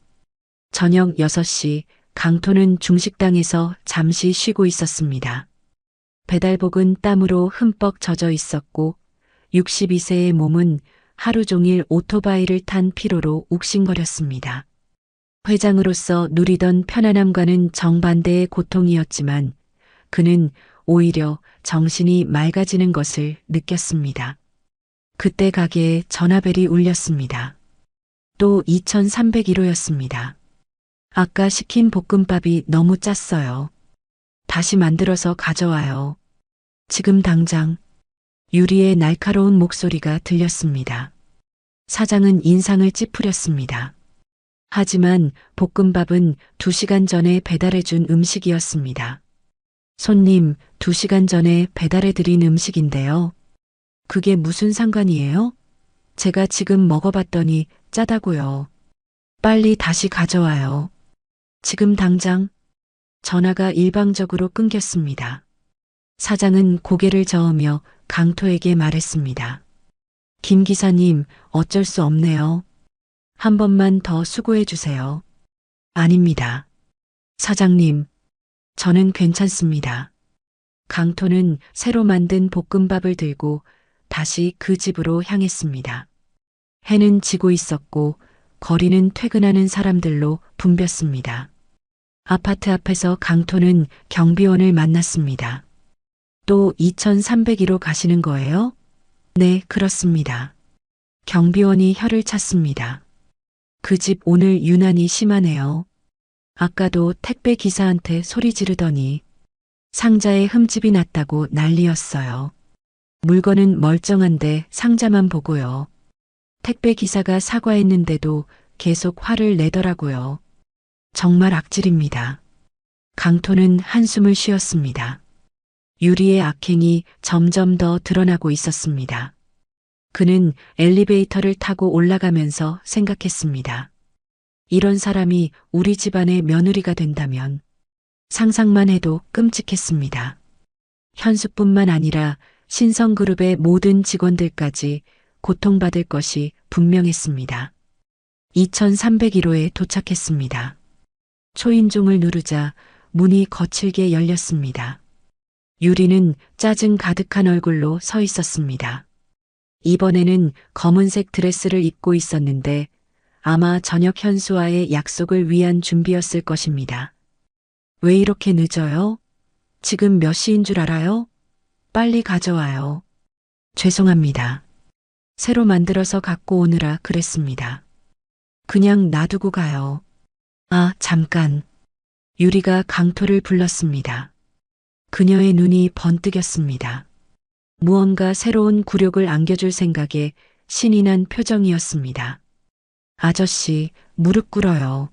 저녁 6시 강토는 중식당에서 잠시 쉬고 있었습니다. 배달복은 땀으로 흠뻑 젖어 있었고 62세의 몸은 하루 종일 오토바이를 탄 피로로 욱신거렸습니다. 회장으로서 누리던 편안함과는 정반대의 고통이었지만 그는 오히려 정신이 맑아지는 것을 느꼈습니다. 그때 가게에 전화벨이 울렸습니다. 또 2301호였습니다. 아까 시킨 볶음밥이 너무 짰어요. 다시 만들어서 가져와요. 지금 당장. 유리의 날카로운 목소리가 들렸습니다. 사장은 인상을 찌푸렸습니다. 하지만 볶음밥은 2시간 전에 배달해준 음식이었습니다. 손님, 2시간 전에 배달해드린 음식인데요. 그게 무슨 상관이에요? 제가 지금 먹어봤더니 짜다고요. 빨리 다시 가져와요. 지금 당장. 전화가 일방적으로 끊겼습니다. 사장은 고개를 저으며 강토에게 말했습니다. 김 기사님, 어쩔 수 없네요. 한 번만 더 수고해 주세요. 아닙니다. 사장님, 저는 괜찮습니다. 강토는 새로 만든 볶음밥을 들고 다시 그 집으로 향했습니다. 해는 지고 있었고 거리는 퇴근하는 사람들로 붐볐습니다. 아파트 앞에서 강토는 경비원을 만났습니다. 또 2301호 가시는 거예요? 네, 그렇습니다. 경비원이 혀를 찼습니다. 그 집 오늘 유난히 심하네요. 아까도 택배 기사한테 소리 지르더니 상자에 흠집이 났다고 난리였어요. 물건은 멀쩡한데 상자만 보고요. 택배 기사가 사과했는데도 계속 화를 내더라고요. 정말 악질입니다. 강토는 한숨을 쉬었습니다. 유리의 악행이 점점 더 드러나고 있었습니다. 그는 엘리베이터를 타고 올라가면서 생각했습니다. 이런 사람이 우리 집안의 며느리가 된다면 상상만 해도 끔찍했습니다. 현수뿐만 아니라 신성그룹의 모든 직원들까지 고통받을 것이 분명했습니다. 2301호에 도착했습니다. 초인종을 누르자 문이 거칠게 열렸습니다. 유리는 짜증 가득한 얼굴로 서 있었습니다. 이번에는 검은색 드레스를 입고 있었는데 아마 저녁 현수와의 약속을 위한 준비였을 것입니다. 왜 이렇게 늦어요? 지금 몇 시인 줄 알아요? 빨리 가져와요. 죄송합니다. 새로 만들어서 갖고 오느라 그랬습니다. 그냥 놔두고 가요. 아, 잠깐. 유리가 강토를 불렀습니다. 그녀의 눈이 번뜩였습니다. 무언가 새로운 굴욕을 안겨줄 생각에 신이 난 표정이었습니다. 아저씨, 무릎 꿇어요.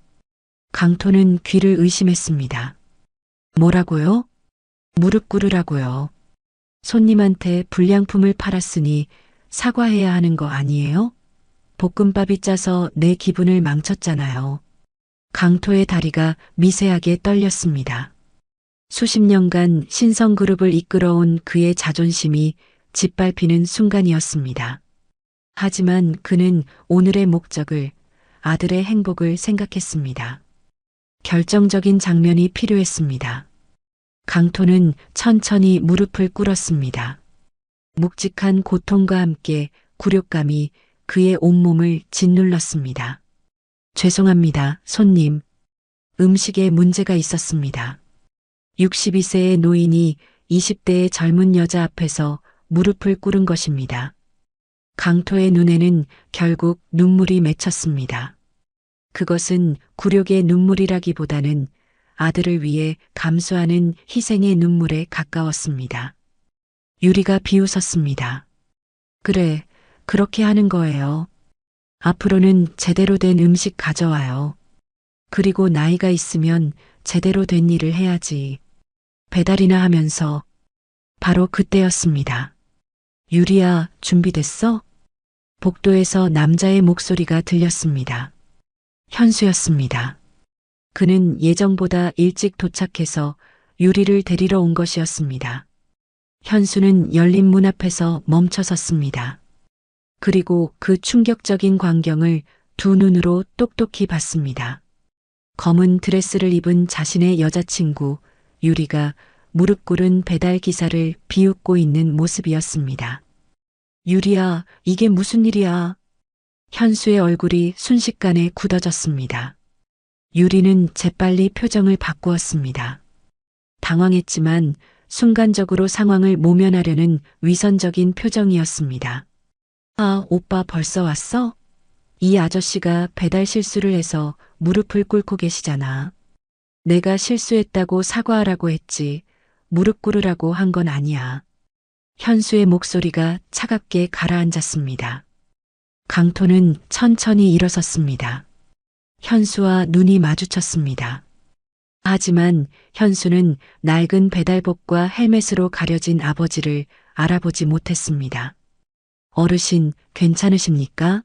강토는 귀를 의심했습니다. 뭐라고요? 무릎 꿇으라고요. 손님한테 불량품을 팔았으니 사과해야 하는 거 아니에요? 볶음밥이 짜서 내 기분을 망쳤잖아요. 강토의 다리가 미세하게 떨렸습니다. 수십 년간 신성그룹을 이끌어온 그의 자존심이 짓밟히는 순간이었습니다. 하지만 그는 오늘의 목적을, 아들의 행복을 생각했습니다. 결정적인 장면이 필요했습니다. 강토는 천천히 무릎을 꿇었습니다. 묵직한 고통과 함께 굴욕감이 그의 온몸을 짓눌렀습니다. 죄송합니다, 손님. 음식에 문제가 있었습니다. 62세의 노인이 20대의 젊은 여자 앞에서 무릎을 꿇은 것입니다. 강토의 눈에는 결국 눈물이 맺혔습니다. 그것은 굴욕의 눈물이라기보다는 아들을 위해 감수하는 희생의 눈물에 가까웠습니다. 유리가 비웃었습니다. 그래, 그렇게 하는 거예요. 앞으로는 제대로 된 음식 가져와요. 그리고 나이가 있으면 제대로 된 일을 해야지. 배달이나 하면서. 바로 그때였습니다. 유리야, 준비됐어? 복도에서 남자의 목소리가 들렸습니다. 현수였습니다. 그는 예정보다 일찍 도착해서 유리를 데리러 온 것이었습니다. 현수는 열린 문 앞에서 멈춰섰습니다. 그리고 그 충격적인 광경을 두 눈으로 똑똑히 봤습니다. 검은 드레스를 입은 자신의 여자친구 유리가 무릎 꿇은 배달 기사를 비웃고 있는 모습이었습니다. 유리야, 이게 무슨 일이야? 현수의 얼굴이 순식간에 굳어졌습니다. 유리는 재빨리 표정을 바꾸었습니다. 당황했지만 순간적으로 상황을 모면하려는 위선적인 표정이었습니다. 아, 오빠 벌써 왔어? 이 아저씨가 배달 실수를 해서 무릎을 꿇고 계시잖아. 내가 실수했다고 사과하라고 했지 무릎 꿇으라고 한 건 아니야. 현수의 목소리가 차갑게 가라앉았습니다. 강토는 천천히 일어섰습니다. 현수와 눈이 마주쳤습니다. 하지만 현수는 낡은 배달복과 헬멧으로 가려진 아버지를 알아보지 못했습니다. 어르신, 괜찮으십니까?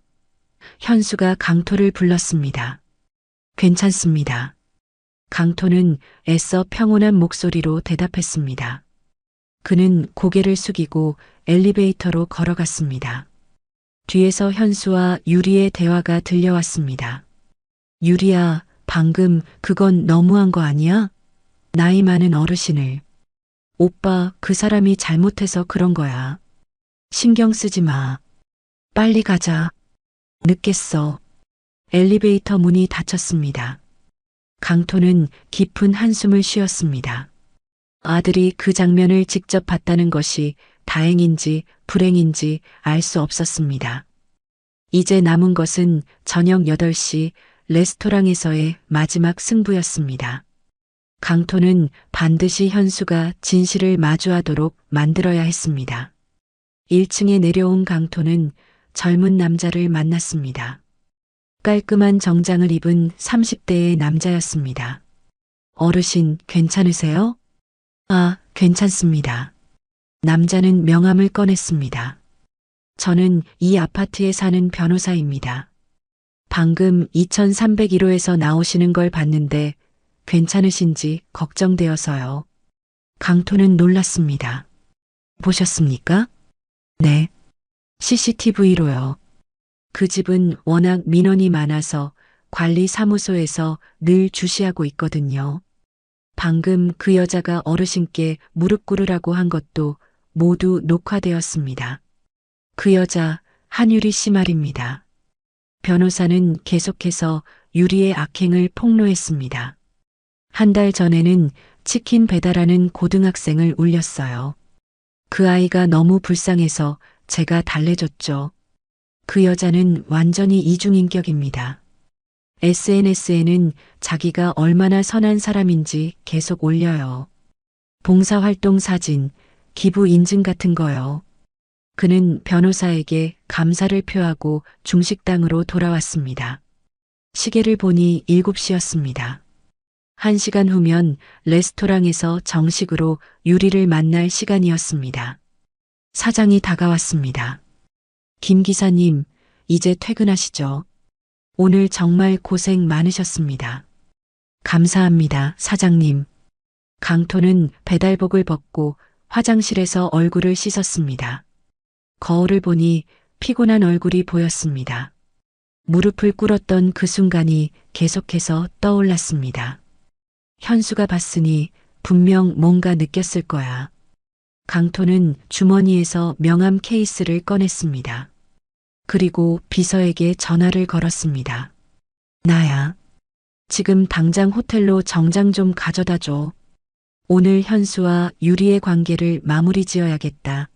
현수가 강토를 불렀습니다. 괜찮습니다. 강토는 애써 평온한 목소리로 대답했습니다. 그는 고개를 숙이고 엘리베이터로 걸어갔습니다. 뒤에서 현수와 유리의 대화가 들려왔습니다. 유리야, 방금 그건 너무한 거 아니야? 나이 많은 어르신을. 오빠, 그 사람이 잘못해서 그런 거야. 신경 쓰지 마. 빨리 가자. 늦겠어. 엘리베이터 문이 닫혔습니다. 강토는 깊은 한숨을 쉬었습니다. 아들이 그 장면을 직접 봤다는 것이 다행인지 불행인지 알 수 없었습니다. 이제 남은 것은 저녁 8시 레스토랑에서의 마지막 승부였습니다. 강토는 반드시 현수가 진실을 마주하도록 만들어야 했습니다. 1층에 내려온 강토는 젊은 남자를 만났습니다. 깔끔한 정장을 입은 30대의 남자였습니다. 어르신, 괜찮으세요? 아, 괜찮습니다. 남자는 명함을 꺼냈습니다. 저는 이 아파트에 사는 변호사입니다. 방금 2301호에서 나오시는 걸 봤는데 괜찮으신지 걱정되어서요. 강토는 놀랐습니다. 보셨습니까? 네. CCTV로요. 그 집은 워낙 민원이 많아서 관리사무소에서 늘 주시하고 있거든요. 방금 그 여자가 어르신께 무릎 꿇으라고 한 것도 모두 녹화되었습니다. 그 여자 한유리 씨 말입니다. 변호사는 계속해서 유리의 악행을 폭로했습니다. 한 달 전에는 치킨 배달하는 고등학생을 울렸어요. 그 아이가 너무 불쌍해서 제가 달래줬죠. 그 여자는 완전히 이중인격입니다. SNS에는 자기가 얼마나 선한 사람인지 계속 올려요. 봉사활동 사진, 기부 인증 같은 거요. 그는 변호사에게 감사를 표하고 중식당으로 돌아왔습니다. 시계를 보니 7시였습니다. 1시간 후면 레스토랑에서 정식으로 유리를 만날 시간이었습니다. 사장이 다가왔습니다. 김 기사님, 이제 퇴근하시죠. 오늘 정말 고생 많으셨습니다. 감사합니다, 사장님. 강토는 배달복을 벗고 화장실에서 얼굴을 씻었습니다. 거울을 보니 피곤한 얼굴이 보였습니다. 무릎을 꿇었던 그 순간이 계속해서 떠올랐습니다. 현수가 봤으니 분명 뭔가 느꼈을 거야. 강토는 주머니에서 명함 케이스를 꺼냈습니다. 그리고 비서에게 전화를 걸었습니다. 나야. 지금 당장 호텔로 정장 좀 가져다 줘. 오늘 현수와 유리의 관계를 마무리 지어야겠다.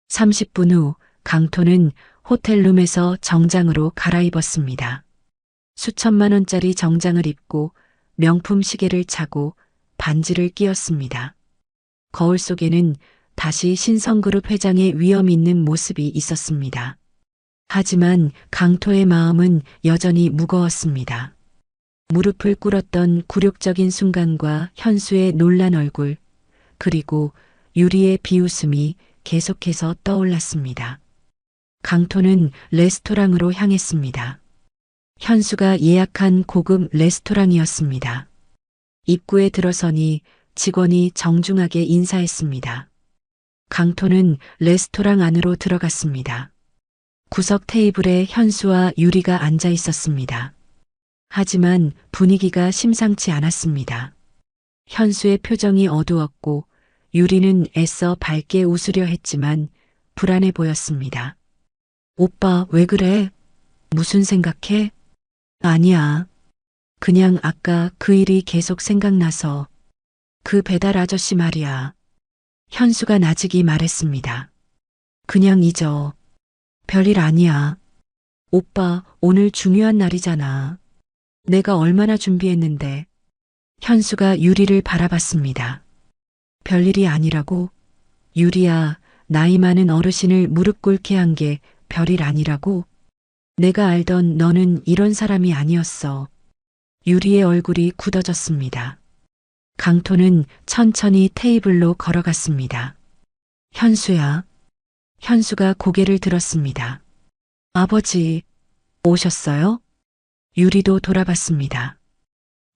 30분 후 강토는 호텔룸에서 정장으로 갈아입었습니다. 수천만 원짜리 정장을 입고 명품 시계를 차고 반지를 끼웠습니다. 거울 속에는 다시 신성그룹 회장의 위험 있는 모습이 있었습니다. 하지만 강토의 마음은 여전히 무거웠습니다. 무릎을 꿇었던 굴욕적인 순간과 현수의 놀란 얼굴, 그리고 유리의 비웃음이 계속해서 떠올랐습니다. 강토는 레스토랑으로 향했습니다. 현수가 예약한 고급 레스토랑이었습니다. 입구에 들어서니 직원이 정중하게 인사했습니다. 강토는 레스토랑 안으로 들어갔습니다. 구석 테이블에 현수와 유리가 앉아 있었습니다. 하지만 분위기가 심상치 않았습니다. 현수의 표정이 어두웠고 유리는 애써 밝게 웃으려 했지만 불안해 보였습니다. 오빠, 왜 그래? 무슨 생각해? 아니야. 그냥 아까 그 일이 계속 생각나서. 그 배달 아저씨 말이야. 현수가 나직이 말했습니다. 그냥 잊어. 별일 아니야. 오빠, 오늘 중요한 날이잖아. 내가 얼마나 준비했는데. 현수가 유리를 바라봤습니다. 별일이 아니라고? 유리야, 나이 많은 어르신을 무릎 꿇게 한 게 별일 아니라고? 내가 알던 너는 이런 사람이 아니었어. 유리의 얼굴이 굳어졌습니다. 강토는 천천히 테이블로 걸어갔습니다. 현수야. 현수가 고개를 들었습니다. 아버지, 오셨어요? 유리도 돌아봤습니다.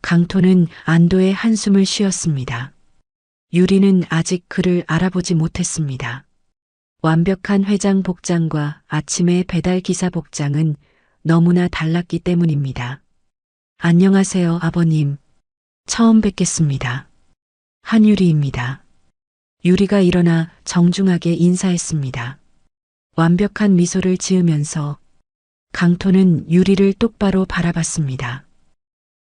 강토는 안도의 한숨을 쉬었습니다. 유리는 아직 그를 알아보지 못했습니다. 완벽한 회장 복장과 아침의 배달 기사 복장은 너무나 달랐기 때문입니다. 안녕하세요, 아버님. 처음 뵙겠습니다. 한유리입니다. 유리가 일어나 정중하게 인사했습니다. 완벽한 미소를 지으면서 강토는 유리를 똑바로 바라봤습니다.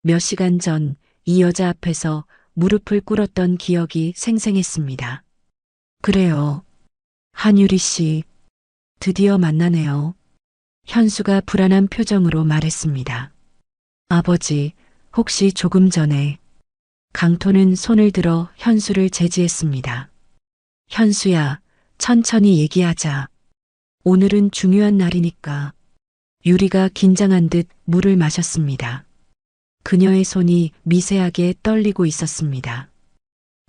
몇 시간 전 이 여자 앞에서 무릎을 꿇었던 기억이 생생했습니다. 그래요. 한유리 씨, 드디어 만나네요. 현수가 불안한 표정으로 말했습니다. 아버지, 혹시 조금 전에. 강토는 손을 들어 현수를 제지했습니다. 현수야, 천천히 얘기하자. 오늘은 중요한 날이니까. 유리가 긴장한 듯 물을 마셨습니다. 그녀의 손이 미세하게 떨리고 있었습니다.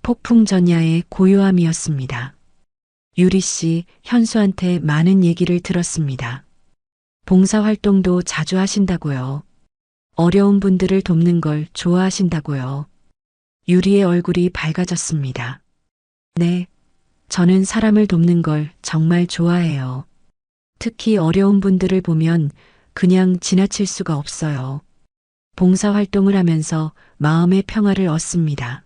폭풍 전야의 고요함이었습니다. 유리 씨, 현수한테 많은 얘기를 들었습니다. 봉사활동도 자주 하신다고요. 어려운 분들을 돕는 걸 좋아하신다고요. 유리의 얼굴이 밝아졌습니다. 네, 저는 사람을 돕는 걸 정말 좋아해요. 특히 어려운 분들을 보면 그냥 지나칠 수가 없어요. 봉사활동을 하면서 마음의 평화를 얻습니다.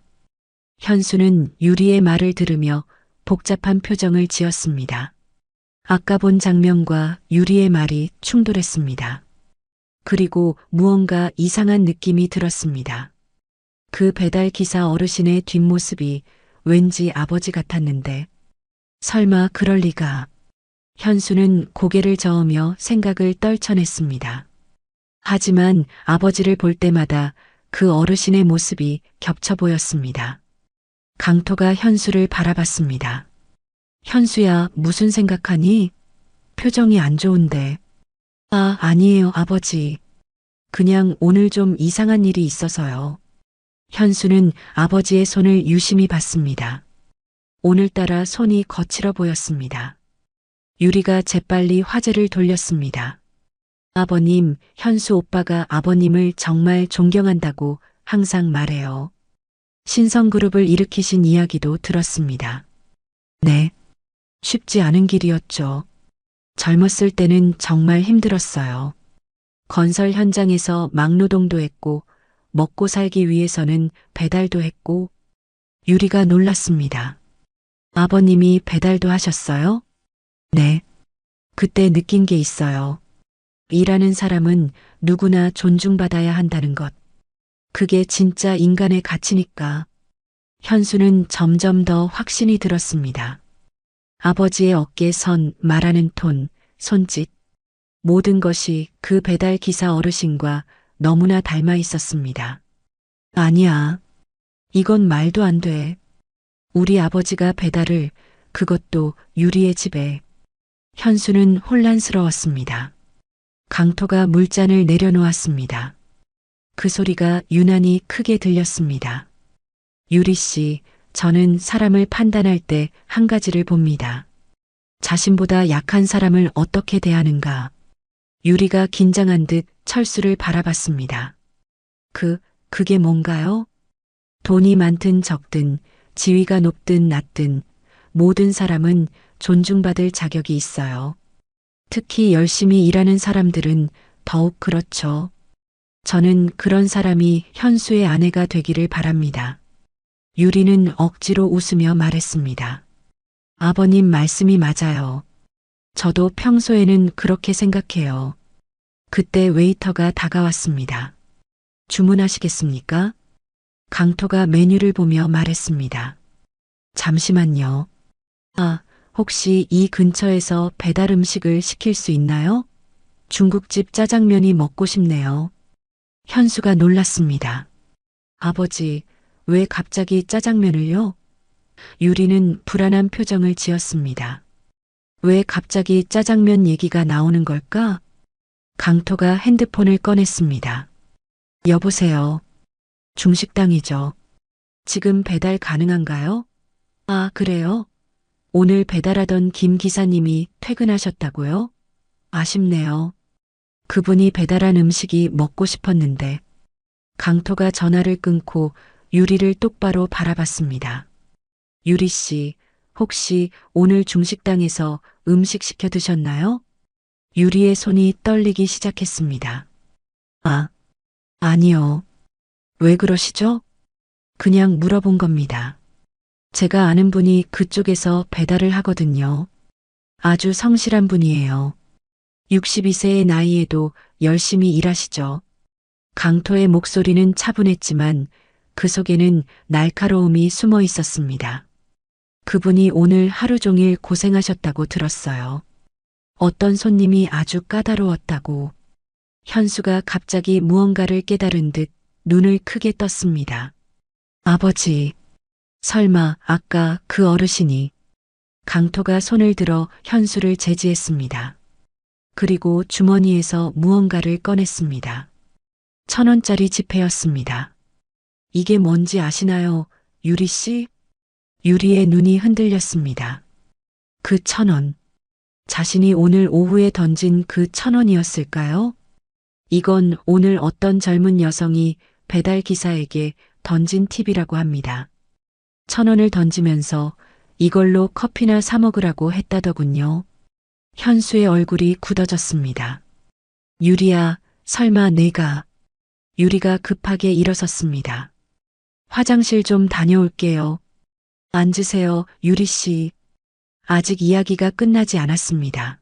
현수는 유리의 말을 들으며 복잡한 표정을 지었습니다. 아까 본 장면과 유리의 말이 충돌했습니다. 그리고 무언가 이상한 느낌이 들었습니다. 그 배달 기사 어르신의 뒷모습이 왠지 아버지 같았는데 설마 그럴 리가. 현수는 고개를 저으며 생각을 떨쳐냈습니다. 하지만 아버지를 볼 때마다 그 어르신의 모습이 겹쳐 보였습니다. 강토가 현수를 바라봤습니다. 현수야, 무슨 생각하니? 표정이 안 좋은데. 아, 아니에요, 아버지. 그냥 오늘 좀 이상한 일이 있어서요. 현수는 아버지의 손을 유심히 봤습니다. 오늘따라 손이 거칠어 보였습니다. 유리가 재빨리 화제를 돌렸습니다. 아버님, 현수 오빠가 아버님을 정말 존경한다고 항상 말해요. 신성그룹을 일으키신 이야기도 들었습니다. 네. 쉽지 않은 길이었죠. 젊었을 때는 정말 힘들었어요. 건설 현장에서 막노동도 했고, 먹고 살기 위해서는 배달도 했고, 유리가 놀랐습니다. 아버님이 배달도 하셨어요? 네. 그때 느낀 게 있어요. 일하는 사람은 누구나 존중받아야 한다는 것. 그게 진짜 인간의 가치니까. 현수는 점점 더 확신이 들었습니다. 아버지의 어깨 선, 말하는 톤, 손짓, 모든 것이 그 배달 기사 어르신과 너무나 닮아 있었습니다. 아니야. 이건 말도 안 돼. 우리 아버지가 배달을, 그것도 유리의 집에. 현수는 혼란스러웠습니다. 강토가 물잔을 내려놓았습니다. 그 소리가 유난히 크게 들렸습니다. 유리 씨, 저는 사람을 판단할 때 한 가지를 봅니다. 자신보다 약한 사람을 어떻게 대하는가. 유리가 긴장한 듯 철수를 바라봤습니다. 그게 뭔가요? 돈이 많든 적든, 지위가 높든 낮든, 모든 사람은 존중받을 자격이 있어요. 특히 열심히 일하는 사람들은 더욱 그렇죠. 저는 그런 사람이 현수의 아내가 되기를 바랍니다. 유리는 억지로 웃으며 말했습니다. 아버님 말씀이 맞아요. 저도 평소에는 그렇게 생각해요. 그때 웨이터가 다가왔습니다. 주문하시겠습니까? 강토가 메뉴를 보며 말했습니다. 잠시만요. 아, 혹시 이 근처에서 배달 음식을 시킬 수 있나요? 중국집 짜장면이 먹고 싶네요. 현수가 놀랐습니다. 아버지, 왜 갑자기 짜장면을요? 유리는 불안한 표정을 지었습니다. 왜 갑자기 짜장면 얘기가 나오는 걸까? 강토가 핸드폰을 꺼냈습니다. 여보세요. 중식당이죠. 지금 배달 가능한가요? 아, 그래요? 오늘 배달하던 김 기사님이 퇴근하셨다고요? 아쉽네요. 그분이 배달한 음식이 먹고 싶었는데. 강토가 전화를 끊고 유리를 똑바로 바라봤습니다. 유리 씨, 혹시 오늘 중식당에서 음식 시켜 드셨나요? 유리의 손이 떨리기 시작했습니다. 아, 아니요. 왜 그러시죠? 그냥 물어본 겁니다. 제가 아는 분이 그쪽에서 배달을 하거든요. 아주 성실한 분이에요. 62세의 나이에도 열심히 일하시죠. 강토의 목소리는 차분했지만 그 속에는 날카로움이 숨어 있었습니다. 그분이 오늘 하루 종일 고생하셨다고 들었어요. 어떤 손님이 아주 까다로웠다고. 현수가 갑자기 무언가를 깨달은 듯 눈을 크게 떴습니다. 아버지, 설마 아까 그 어르신이. 강토가 손을 들어 현수를 제지했습니다. 그리고 주머니에서 무언가를 꺼냈습니다. 1,000원짜리 지폐였습니다. 이게 뭔지 아시나요, 유리 씨? 유리의 눈이 흔들렸습니다. 그 1,000원. 자신이 오늘 오후에 던진 그 1,000원이었을까요? 이건 오늘 어떤 젊은 여성이 배달 기사에게 던진 팁이라고 합니다. 1,000원을 던지면서 이걸로 커피나 사 먹으라고 했다더군요. 현수의 얼굴이 굳어졌습니다. 유리야, 설마 내가. 유리가 급하게 일어섰습니다. 화장실 좀 다녀올게요. 앉으세요, 유리 씨. 아직 이야기가 끝나지 않았습니다.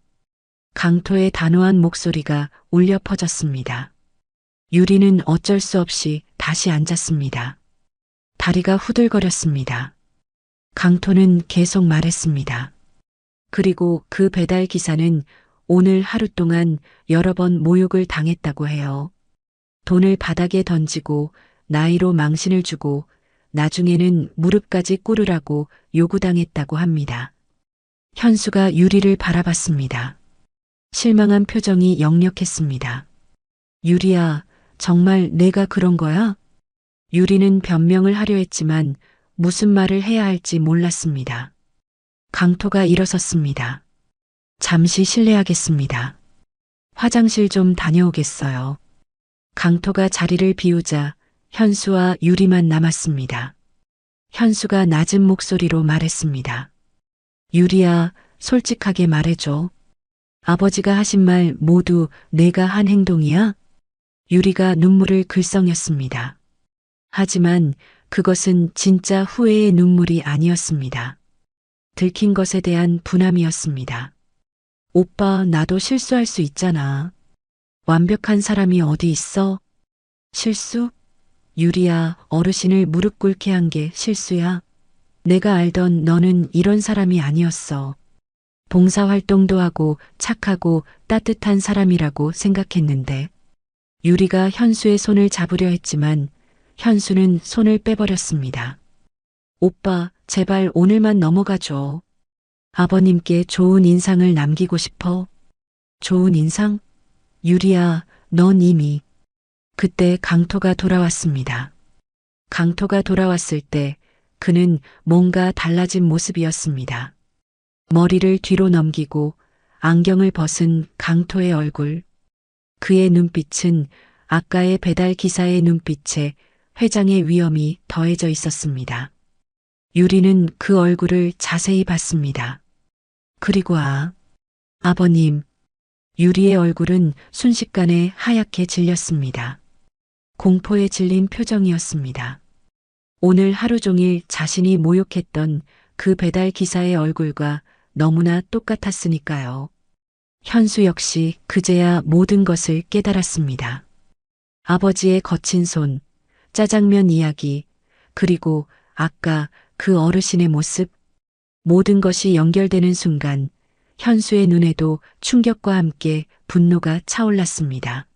강토의 단호한 목소리가 울려 퍼졌습니다. 유리는 어쩔 수 없이 다시 앉았습니다. 다리가 후들거렸습니다. 강토는 계속 말했습니다. 그리고 그 배달 기사는 오늘 하루 동안 여러 번 모욕을 당했다고 해요. 돈을 바닥에 던지고 나이로 망신을 주고 나중에는 무릎까지 꿇으라고 요구당했다고 합니다. 현수가 유리를 바라봤습니다. 실망한 표정이 역력했습니다. 유리야, 정말 내가 그런 거야? 유리는 변명을 하려 했지만 무슨 말을 해야 할지 몰랐습니다. 강토가 일어섰습니다. 잠시 실례하겠습니다. 화장실 좀 다녀오겠어요. 강토가 자리를 비우자 현수와 유리만 남았습니다. 현수가 낮은 목소리로 말했습니다. 유리야, 솔직하게 말해줘. 아버지가 하신 말 모두 내가 한 행동이야? 유리가 눈물을 글썽였습니다. 하지만 그것은 진짜 후회의 눈물이 아니었습니다. 들킨 것에 대한 분함이었습니다. 오빠, 나도 실수할 수 있잖아. 완벽한 사람이 어디 있어? 실수? 유리야, 어르신을 무릎 꿇게 한 게 실수야. 내가 알던 너는 이런 사람이 아니었어. 봉사활동도 하고 착하고 따뜻한 사람이라고 생각했는데. 유리가 현수의 손을 잡으려 했지만 현수는 손을 빼버렸습니다. 오빠, 제발 오늘만 넘어가줘. 아버님께 좋은 인상을 남기고 싶어. 좋은 인상? 유리야, 넌 이미. 그때 강토가 돌아왔습니다. 강토가 돌아왔을 때 그는 뭔가 달라진 모습이었습니다. 머리를 뒤로 넘기고 안경을 벗은 강토의 얼굴. 그의 눈빛은 아까의 배달 기사의 눈빛에 회장의 위엄이 더해져 있었습니다. 유리는 그 얼굴을 자세히 봤습니다. 그리고 아버님. 유리의 얼굴은 순식간에 하얗게 질렸습니다. 공포에 질린 표정이었습니다. 오늘 하루 종일 자신이 모욕했던 그 배달 기사의 얼굴과 너무나 똑같았으니까요. 현수 역시 그제야 모든 것을 깨달았습니다. 아버지의 거친 손, 짜장면 이야기, 그리고 아까 그 어르신의 모습, 모든 것이 연결되는 순간 현수의 눈에도 충격과 함께 분노가 차올랐습니다.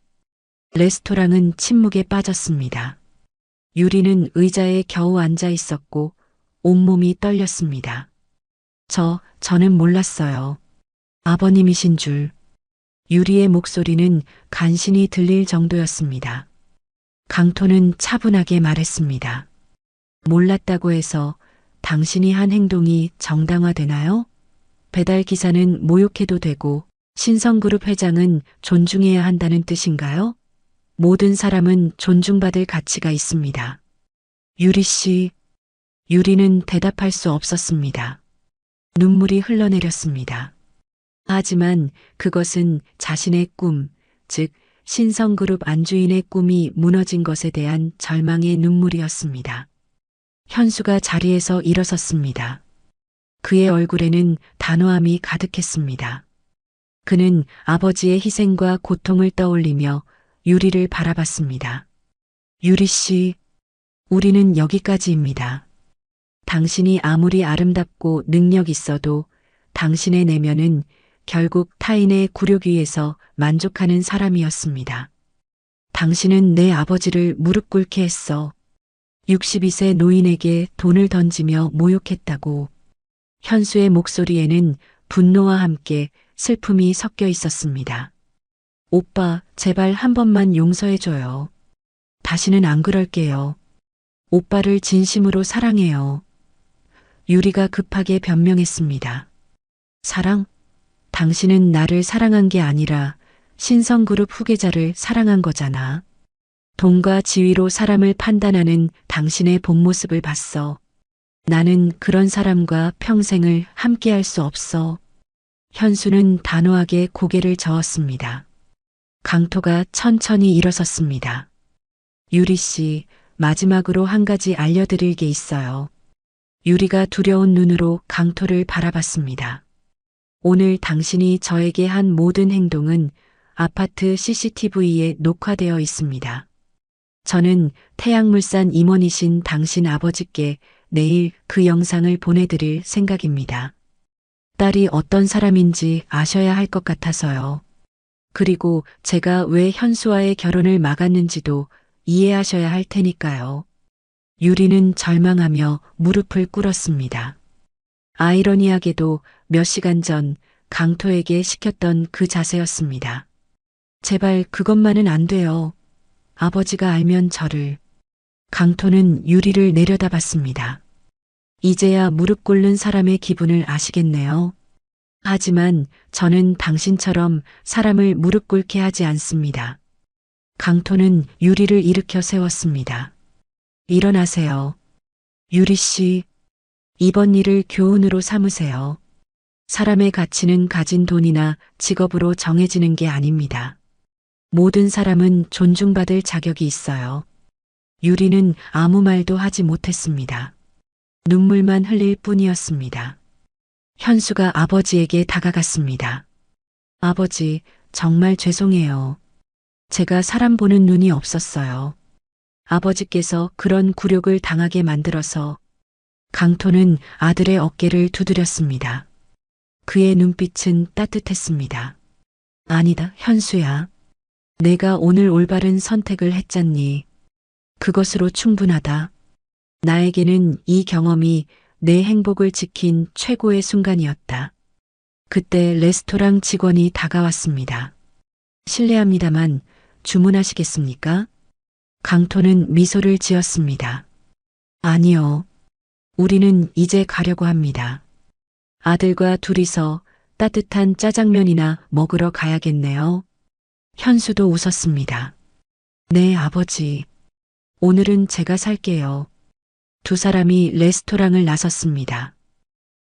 레스토랑은 침묵에 빠졌습니다. 유리는 의자에 겨우 앉아 있었고 온몸이 떨렸습니다. 저는 몰랐어요. 아버님이신 줄. 유리의 목소리는 간신히 들릴 정도였습니다. 강토는 차분하게 말했습니다. 몰랐다고 해서 당신이 한 행동이 정당화되나요? 배달 기사는 모욕해도 되고 신성그룹 회장은 존중해야 한다는 뜻인가요? 모든 사람은 존중받을 가치가 있습니다. 유리 씨. 유리는 대답할 수 없었습니다. 눈물이 흘러내렸습니다. 하지만 그것은 자신의 꿈, 즉 신성그룹 안주인의 꿈이 무너진 것에 대한 절망의 눈물이었습니다. 현수가 자리에서 일어섰습니다. 그의 얼굴에는 단호함이 가득했습니다. 그는 아버지의 희생과 고통을 떠올리며 유리를 바라봤습니다. 유리 씨, 우리는 여기까지입니다. 당신이 아무리 아름답고 능력 있어도 당신의 내면은 결국 타인의 굴욕 위에서 만족하는 사람이었습니다. 당신은 내 아버지를 무릎 꿇게 했어. 62세 노인에게 돈을 던지며 모욕했다고. 현수의 목소리에는 분노와 함께 슬픔이 섞여 있었습니다. 오빠, 제발 한 번만 용서해줘요. 다시는 안 그럴게요. 오빠를 진심으로 사랑해요. 유리가 급하게 변명했습니다. 사랑? 당신은 나를 사랑한 게 아니라 신성그룹 후계자를 사랑한 거잖아. 돈과 지위로 사람을 판단하는 당신의 본 모습을 봤어. 나는 그런 사람과 평생을 함께할 수 없어. 현수는 단호하게 고개를 저었습니다. 강토가 천천히 일어섰습니다. 유리 씨, 마지막으로 한 가지 알려드릴 게 있어요. 유리가 두려운 눈으로 강토를 바라봤습니다. 오늘 당신이 저에게 한 모든 행동은 아파트 CCTV에 녹화되어 있습니다. 저는 태양물산 임원이신 당신 아버지께 내일 그 영상을 보내드릴 생각입니다. 딸이 어떤 사람인지 아셔야 할 것 같아서요. 그리고 제가 왜 현수와의 결혼을 막았는지도 이해하셔야 할 테니까요. 유리는 절망하며 무릎을 꿇었습니다. 아이러니하게도 몇 시간 전 강토에게 시켰던 그 자세였습니다. 제발 그것만은 안 돼요. 아버지가 알면 저를. 강토는 유리를 내려다봤습니다. 이제야 무릎 꿇는 사람의 기분을 아시겠네요. 하지만 저는 당신처럼 사람을 무릎 꿇게 하지 않습니다. 강토는 유리를 일으켜 세웠습니다. 일어나세요. 유리 씨, 이번 일을 교훈으로 삼으세요. 사람의 가치는 가진 돈이나 직업으로 정해지는 게 아닙니다. 모든 사람은 존중받을 자격이 있어요. 유리는 아무 말도 하지 못했습니다. 눈물만 흘릴 뿐이었습니다. 현수가 아버지에게 다가갔습니다. 아버지, 정말 죄송해요. 제가 사람 보는 눈이 없었어요. 아버지께서 그런 굴욕을 당하게 만들어서. 강토는 아들의 어깨를 두드렸습니다. 그의 눈빛은 따뜻했습니다. 아니다, 현수야. 내가 오늘 올바른 선택을 했잖니. 그것으로 충분하다. 나에게는 이 경험이 내 행복을 지킨 최고의 순간이었다. 그때 레스토랑 직원이 다가왔습니다. 실례합니다만 주문하시겠습니까? 강토는 미소를 지었습니다. 아니요. 우리는 이제 가려고 합니다. 아들과 둘이서 따뜻한 짜장면이나 먹으러 가야겠네요. 현수도 웃었습니다. 네, 아버지. 오늘은 제가 살게요. 두 사람이 레스토랑을 나섰습니다.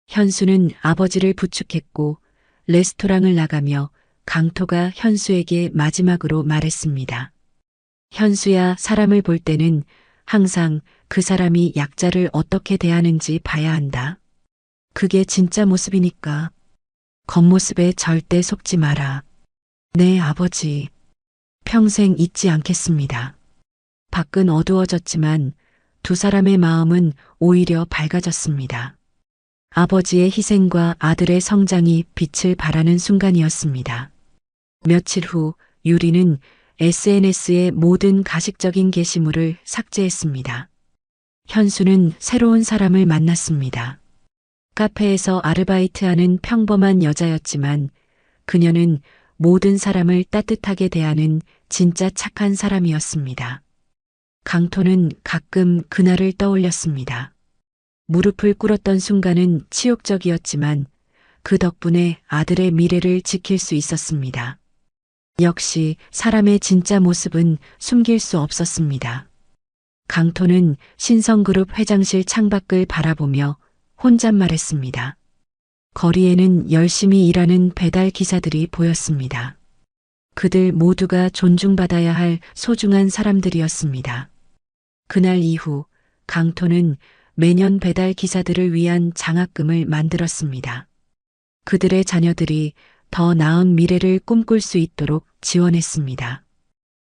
현수는 아버지를 부축했고 레스토랑을 나가며 강토가 현수에게 마지막으로 말했습니다. 현수야, 사람을 볼 때는 항상 그 사람이 약자를 어떻게 대하는지 봐야 한다. 그게 진짜 모습이니까. 겉모습에 절대 속지 마라. 네, 아버지. 평생 잊지 않겠습니다. 밖은 어두워졌지만 두 사람의 마음은 오히려 밝아졌습니다. 아버지의 희생과 아들의 성장이 빛을 발하는 순간이었습니다. 며칠 후 유리는 SNS의 모든 가식적인 게시물을 삭제했습니다. 현수는 새로운 사람을 만났습니다. 카페에서 아르바이트하는 평범한 여자였지만 그녀는 모든 사람을 따뜻하게 대하는 진짜 착한 사람이었습니다. 강토는 가끔 그날을 떠올렸습니다. 무릎을 꿇었던 순간은 치욕적이었지만 그 덕분에 아들의 미래를 지킬 수 있었습니다. 역시 사람의 진짜 모습은 숨길 수 없었습니다. 강토는 신성그룹 회장실 창밖을 바라보며 혼잣말했습니다. 거리에는 열심히 일하는 배달 기사들이 보였습니다. 그들 모두가 존중받아야 할 소중한 사람들이었습니다. 그날 이후 강토는 매년 배달 기사들을 위한 장학금을 만들었습니다. 그들의 자녀들이 더 나은 미래를 꿈꿀 수 있도록 지원했습니다.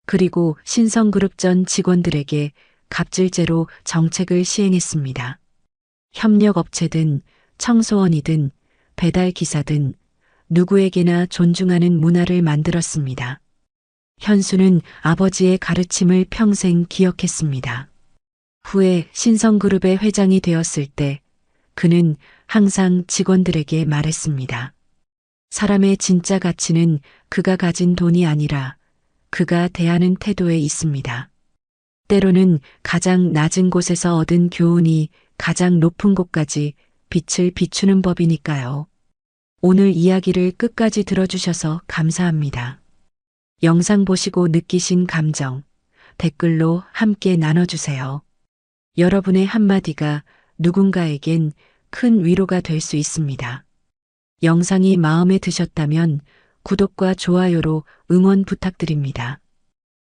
그리고 신성그룹 전 직원들에게 갑질제로 정책을 시행했습니다. 협력업체든 청소원이든 배달기사든 누구에게나 존중하는 문화를 만들었습니다. 현수는 아버지의 가르침을 평생 기억했습니다. 후에 신성그룹의 회장이 되었을 때 그는 항상 직원들에게 말했습니다. 사람의 진짜 가치는 그가 가진 돈이 아니라 그가 대하는 태도에 있습니다. 때로는 가장 낮은 곳에서 얻은 교훈이 가장 높은 곳까지 빛을 비추는 법이니까요. 오늘 이야기를 끝까지 들어주셔서 감사합니다. 영상 보시고 느끼신 감정, 댓글로 함께 나눠주세요. 여러분의 한마디가 누군가에겐 큰 위로가 될 수 있습니다. 영상이 마음에 드셨다면 구독과 좋아요로 응원 부탁드립니다.